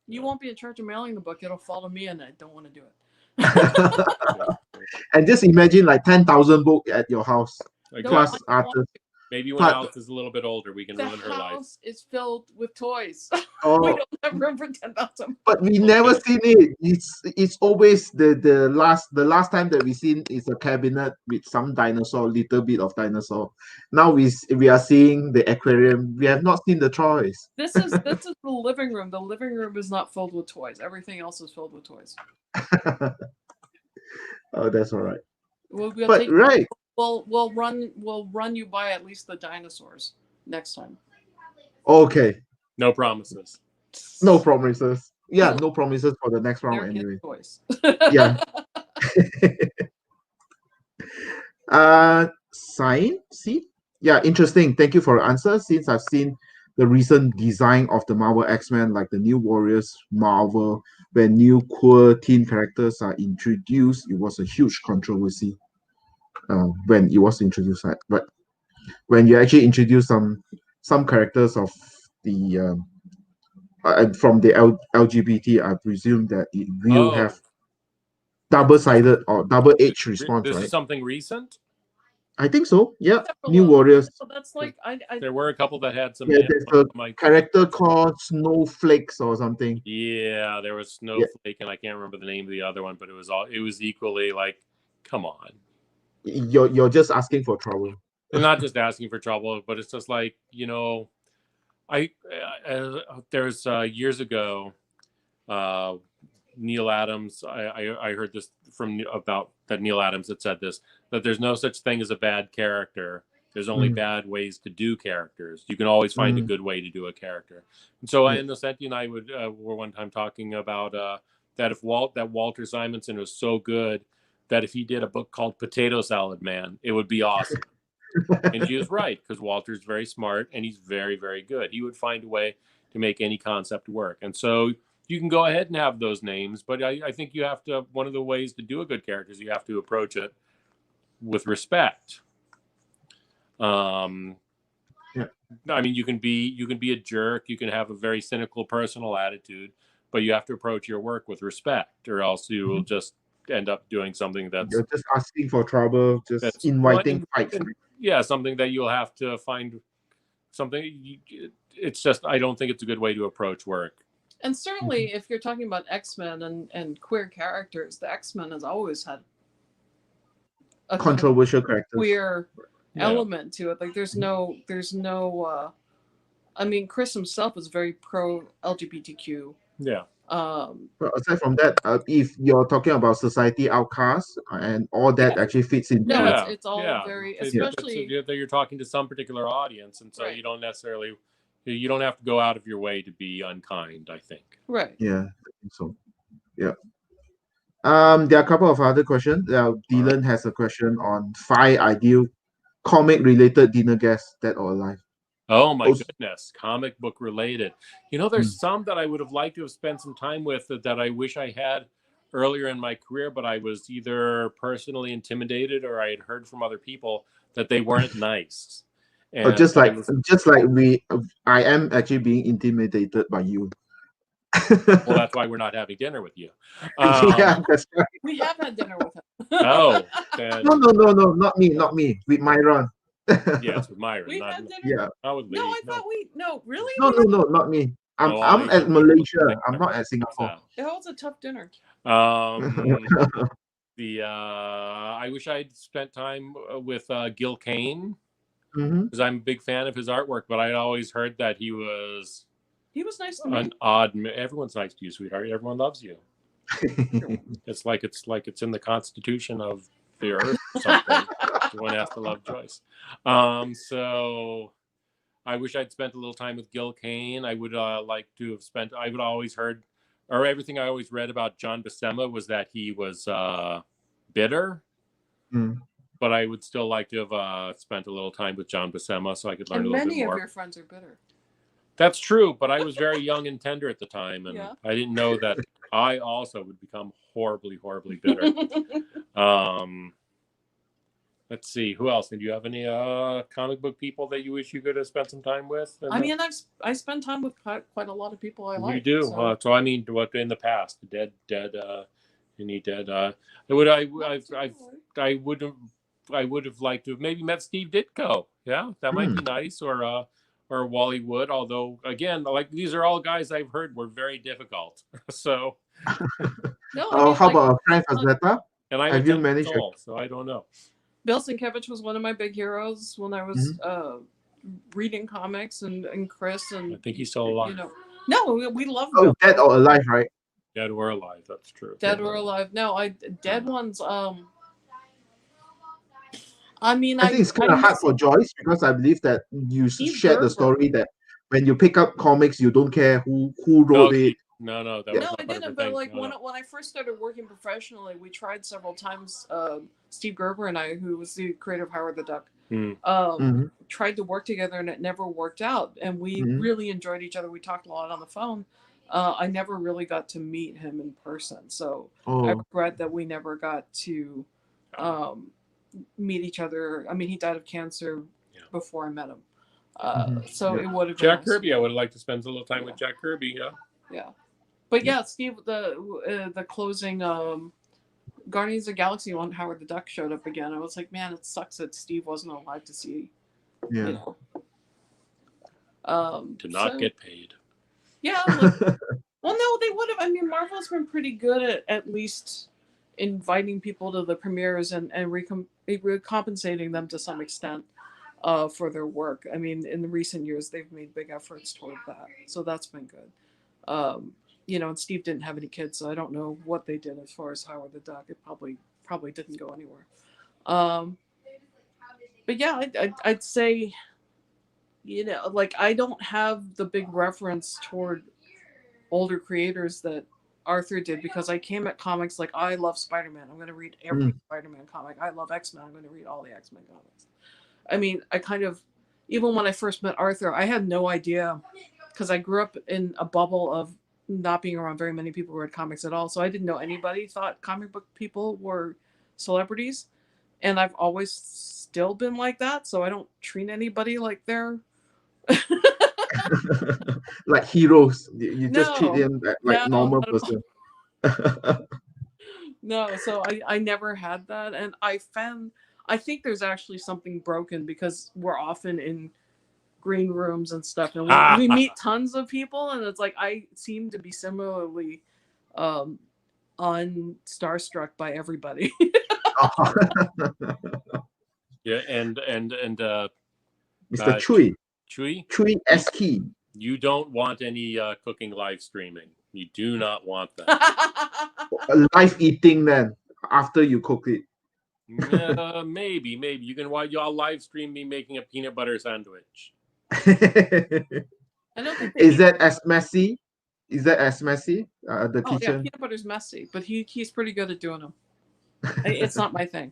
You won't be in charge of mailing the book. It'll fall to me, and I don't want to do it. And just imagine like 10,000 books at your house, plus artists. Maybe when But- Alice is a little bit older, we can The ruin her life. house is filled with toys. We Oh, don't have room for 10,000. but we never seen it. It's always the last time that we seen is a cabinet with some dinosaur, little bit of dinosaur. Now we are seeing the aquarium. We have not seen the toys. This is the living room. The living room is not filled with toys. Everything else is filled with toys. Oh, that's all right. We'll But take right, we'll run you by at least the dinosaurs next time. okay. No promises. No promises. Yeah, no promises for the next round They're anyway. his toys. Yeah. Sign. See? Yeah, interesting. Thank you for the answer. Since I've seen the recent design of the Marvel X-Men, like the New Warriors Marvel, when new queer teen characters are introduced, it was a huge controversy when it was introduced. Right? But when you actually introduce some characters of the from the LGBT, I presume that it will have Oh, double-sided or double-edged response, this right? is something recent. I think so. Yeah, Several New of them. Warriors. So that's like There were a couple that had some. Yeah, there's a character called Snowflakes or something. Yeah, there was Snowflake, and I can't remember the name of the other one, but it was equally like, come on. You're just asking for trouble. And not just asking for trouble, but it's just like, there's years ago, Neil Adams. I heard this about that Neil Adams had said this, that there's no such thing as a bad character. There's only bad ways to do characters. You can always find a good way to do a character. And so Innocenti and I were one time talking about that Walter Simonson was so good that if he did a book called Potato Salad Man, it would be awesome. And she was right, because Walter's very smart and he's very, very good. He would find a way to make any concept work. And so you can go ahead and have those names, but I think you have to, one of the ways to do a good character is you have to approach it with respect. I mean, you can be a jerk, you can have a very cynical personal attitude, but you have to approach your work with respect, or else you will just end up doing something that's You're just asking for trouble, just inviting fights. Yeah, something that you'll have to find something. It's just, I don't think it's a good way to approach work. And certainly, if you're talking about X-Men and queer characters, the X-Men has always had a controversial characters, queer element to it. Like there's no I mean, Chris himself is very pro LGBTQ. Yeah. But aside from that, if you're talking about society outcasts and all that actually fits in. No, it's all very, especially that you're talking to some particular audience, and so you don't necessarily, you don't have to go out of your way to be unkind, I think. Right. Yeah, I think so. Yeah. There are a couple of other questions. Dylan has a question on 5 ideal comic-related dinner guests that are alive. Oh my goodness, comic book related. There's some that I would have liked to have spent some time with that I wish I had earlier in my career, but I was either personally intimidated or I had heard from other people that they weren't nice. And just like I am actually being intimidated by you. Well, that's why we're not having dinner with you. Yeah, that's right. We have had dinner with him. Oh, no, not me. With Myron. Yes, with Myron. We've had dinner. Yeah. Not with Lee. No, I thought really. No, not me. I'm at Malaysia. I'm not at Singapore. It was a tough dinner. I wish I'd spent time with Gil Kane, because I'm a big fan of his artwork, but I'd always heard that he was nice to me. Everyone's nice to you, sweetheart. Everyone loves you. It's like it's in the Constitution of the Earth or something. Everyone has to love Joyce. So I wish I'd spent a little time with Gil Kane. I would like to have spent. I would always heard, or everything I always read about John Buscema was that he was bitter. But I would still like to have spent a little time with John Buscema so I could learn a little bit more. Many of your friends are bitter. That's true, but I was very young and tender at the time, and I didn't know that I also would become horribly, horribly bitter. Let's see, who else? Did you have any comic book people that you wish you could have spent some time with? I mean, I spend time with quite a lot of people I like. You do. So I mean, what in the past, dead, any dead. I would would have liked to have maybe met Steve Ditko. Yeah, that might be nice, or Wally Wood. Although again, like these are all guys I've heard were very difficult. So No, I mean, how like, about Frank Frazetta? and I'm a Have you 10 years managed? old, so I don't know. Bill Sienkiewicz was one of my big heroes when I was reading comics, and Chris, and I think he's still alive. you know, no, we love Oh, Bill. dead or alive, right? Dead or alive, that's true. Dead or alive. No, dead ones. I mean, I think it's kind of hard miss for Joyce because I believe that you Steve shared the Gerber. story that when you pick up comics, you don't care who wrote it. No, that was No, not I part of her didn't. But thing. like when I first started working professionally, we tried several times. Steve Gerber and I, who was the creator of Howard the Duck, tried to work together, and it never worked out. And we really enjoyed each other. We talked a lot on the phone. I never really got to meet him in person, so I regret that we never got to meet each other. I mean, he died of cancer before I met him, so it would have been Jack nice. Kirby. I would have liked to spend a little time with Jack Kirby. Yeah. But yeah, Steve, the closing Guardians of the Galaxy when Howard the Duck showed up again, I was like, man, it sucks that Steve wasn't alive to see. Yeah. You know. To not get paid. Yeah. Like, well, no, they would have. I mean, Marvel's been pretty good at least inviting people to the premieres and recompensating them to some extent for their work. I mean, in the recent years, they've made big efforts toward that, so that's been good. You know, and Steve didn't have any kids, so I don't know what they did as far as Howard the Duck. It probably didn't go anywhere. But yeah, I'd say, you know, like I don't have the big reference toward older creators that Arthur did, because I came at comics like, I love Spider-Man, I'm going to read every Spider-Man comic. I love X-Men, I'm going to read all the X-Men comics. I mean, I kind of, even when I first met Arthur, I had no idea, because I grew up in a bubble of not being around very many people who read comics at all. So I didn't know anybody thought comic book people were celebrities. And I've always still been like that. So I don't treat anybody like they're like heroes. You just treat them like normal person. No, so I never had that. And I think there's actually something broken, because we're often in green rooms and stuff, and we meet tons of people, and it's like I seem to be similarly starstruck by everybody. Yeah, and Mr. Chui SK. You don't want any cooking live streaming. You do not want that. Live eating then after you cook it. Maybe you can watch. Y'all live stream me making a peanut butter sandwich. I don't think Is that as messy? The kitchen? Yeah, peanut butter's messy, but he's pretty good at doing them. It's not my thing.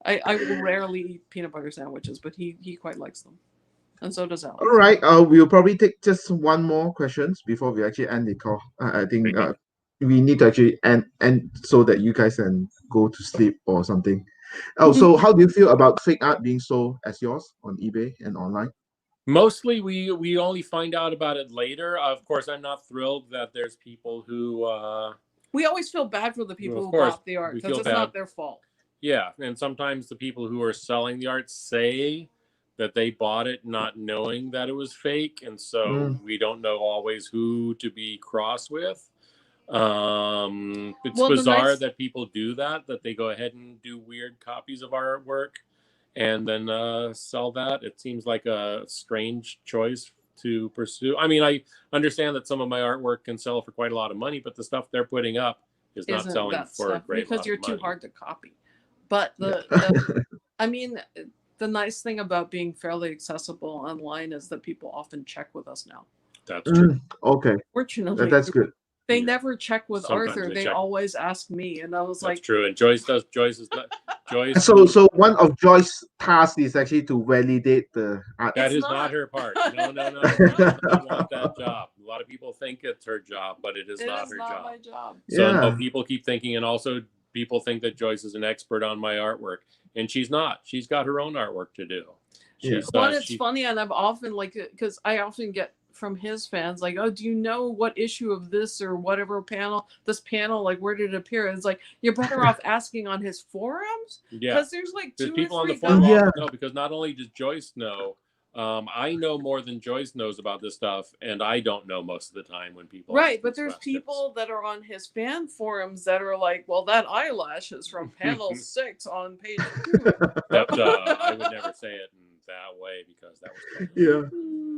I will rarely eat peanut butter sandwiches, but he quite likes them, and so does Alex. All right, we'll probably take just one more questions before we actually end the call. I think we need to actually end so that you guys can go to sleep or something. Oh, so how do you feel about fake art being sold as yours on eBay and online? Mostly, we only find out about it later. Of course, I'm not thrilled that there's people who. We always feel bad for the people who bought the art, because it's not their fault. Yeah, and sometimes the people who are selling the art say that they bought it not knowing that it was fake, and so we don't know always who to be cross with. It's bizarre that people do that they go ahead and do weird copies of our artwork and then sell that. It seems like a strange choice to pursue. I mean, I understand that some of my artwork can sell for quite a lot of money, but the stuff they're putting up is not selling for a great because you're too hard to copy. But I mean, the nice thing about being fairly accessible online is that people often check with us now. That's true. Okay. Fortunately, that's good. They never check with Arthur. They always ask me, and I was like, "That's true." And Joyce is not Joyce. So one of Joyce's tasks is actually to validate the art. That is not her part. No. She doesn't want that job. A lot of people think it's her job, but it is not her job. My job. So people keep thinking, and also people think that Joyce is an expert on my artwork, and she's not. She's got her own artwork to do. It's funny, and I'm often because I often get from his fans, like, oh, do you know what issue of this or whatever this panel, like, where did it appear? And it's like, you're better off asking on his forums, Yeah, because there's like there's 2 people or on 3 the forum guys. Yeah. no, because not only does Joyce know, I know more than Joyce knows about this stuff, and I don't know most of the time when people ask Right, but these there's questions. people that are on his fan forums that are like, well, that eyelash is from panel 6 on page 2. Except I would never say it in that way because that was Yeah.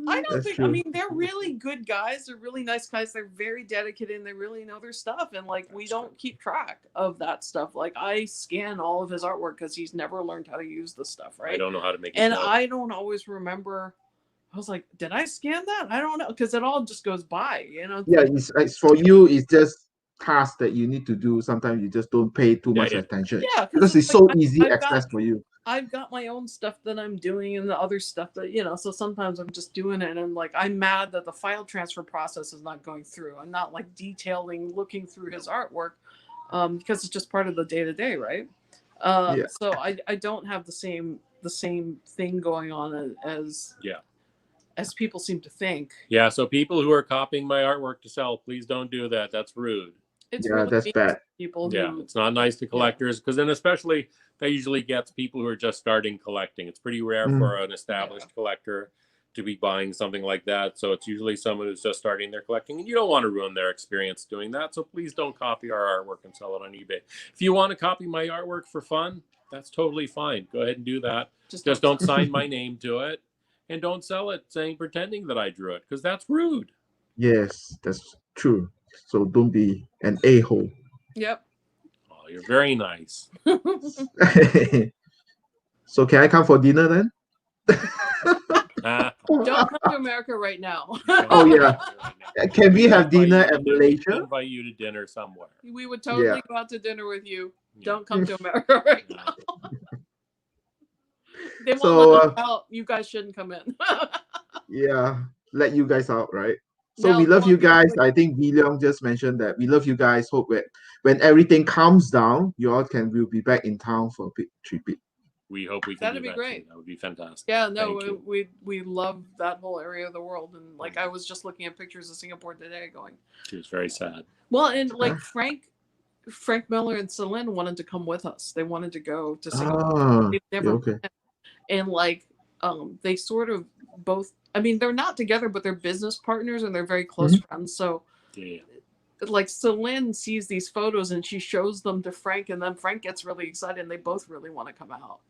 I don't That's think. true. I mean, they're really good guys. They're really nice guys. They're very dedicated and they really know their stuff. And like, we don't keep track of that stuff. Like, I scan all of his artwork because he's never learned how to use the stuff, right? I don't know how to make it. And I don't always remember. I was like, did I scan that? I don't know, because it all just goes by, you know. Yeah, it's for you. It's just tasks that you need to do. Sometimes you just don't pay too much attention. Yeah, because it's like, so easy access for you. I've got my own stuff that I'm doing and the other stuff that, you know, so sometimes I'm just doing it and like, I'm mad that the file transfer process is not going through. I'm not like looking through his artwork because it's just part of the day-to-day, right? So I don't have the same thing going on as people seem to think. Yeah, so people who are copying my artwork to sell, please don't do that. That's rude. It's really that's bad. People it's not nice to collectors because then especially that usually gets people who are just starting collecting. It's pretty rare for an established collector to be buying something like that. So it's usually someone who's just starting their collecting, and you don't want to ruin their experience doing that. So please don't copy our artwork and sell it on eBay. If you want to copy my artwork for fun, that's totally fine. Go ahead and do that. Just don't sign my name to it. And don't sell it pretending that I drew it, because that's rude. Yes, that's true. So don't be an a-hole. Yep. Oh, you're very nice. So can I come for dinner then? Don't come to America right now. Oh yeah. Can we have dinner at Malaysia? We'll invite you to dinner somewhere. We would totally go out to dinner with you. Don't come to America right now. They won't let us out. You guys shouldn't come in. Yeah, let you guys out, right? So we love you guys. I think Billie just mentioned that we love you guys. Hope that when everything calms down, we'll be back in town for a big tribute. We hope we can. That'd be great. That would be fantastic. Yeah, no, we love that whole area of the world, and like I was just looking at pictures of Singapore today, going. She was very sad. Well, and like Frank Miller and Celine wanted to come with us. They wanted to go to Singapore. They've never been. And like they sort of both. I mean, they're not together, but they're business partners and they're very close friends. So, like Celine sees these photos and she shows them to Frank, and then Frank gets really excited, and they both really want to come out.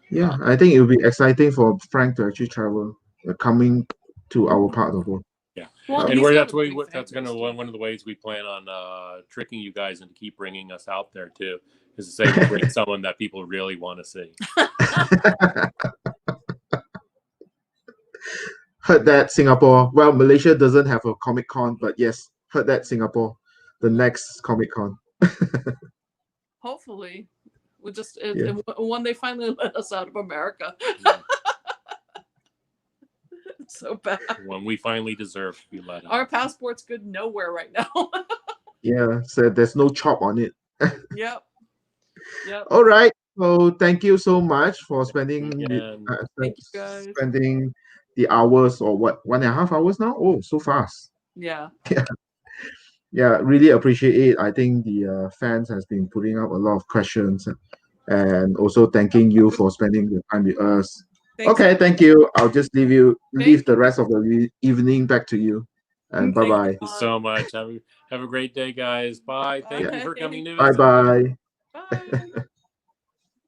Yeah, I think it would be exciting for Frank to actually travel, coming to our part of the world. Yeah, well, and that's going to one of the ways we plan on tricking you guys into keep bringing us out there too, is to say we'll bring someone that people really want to see. Heard that Singapore. Well, Malaysia doesn't have a Comic-Con, but yes, heard that Singapore, the next Comic-Con. Hopefully, we'll just when they finally let us out of America. It's so bad. When we finally deserve to be let out. Our passport's good nowhere right now. Yeah, so there's no chop on it. Yep. All right. So thank you so much for spending spending the hours, or what, 1.5 hours now? Oh, so fast. Yeah. Yeah, really appreciate it. I think the fans has been putting up a lot of questions, and also thanking you for spending the time with us. Thanks. Okay, thank you. I'll just leave the rest of the evening back to you. And bye-bye. Thank you so much. Have a great day, guys. Bye. Thank you for coming to Bye-bye. Bye.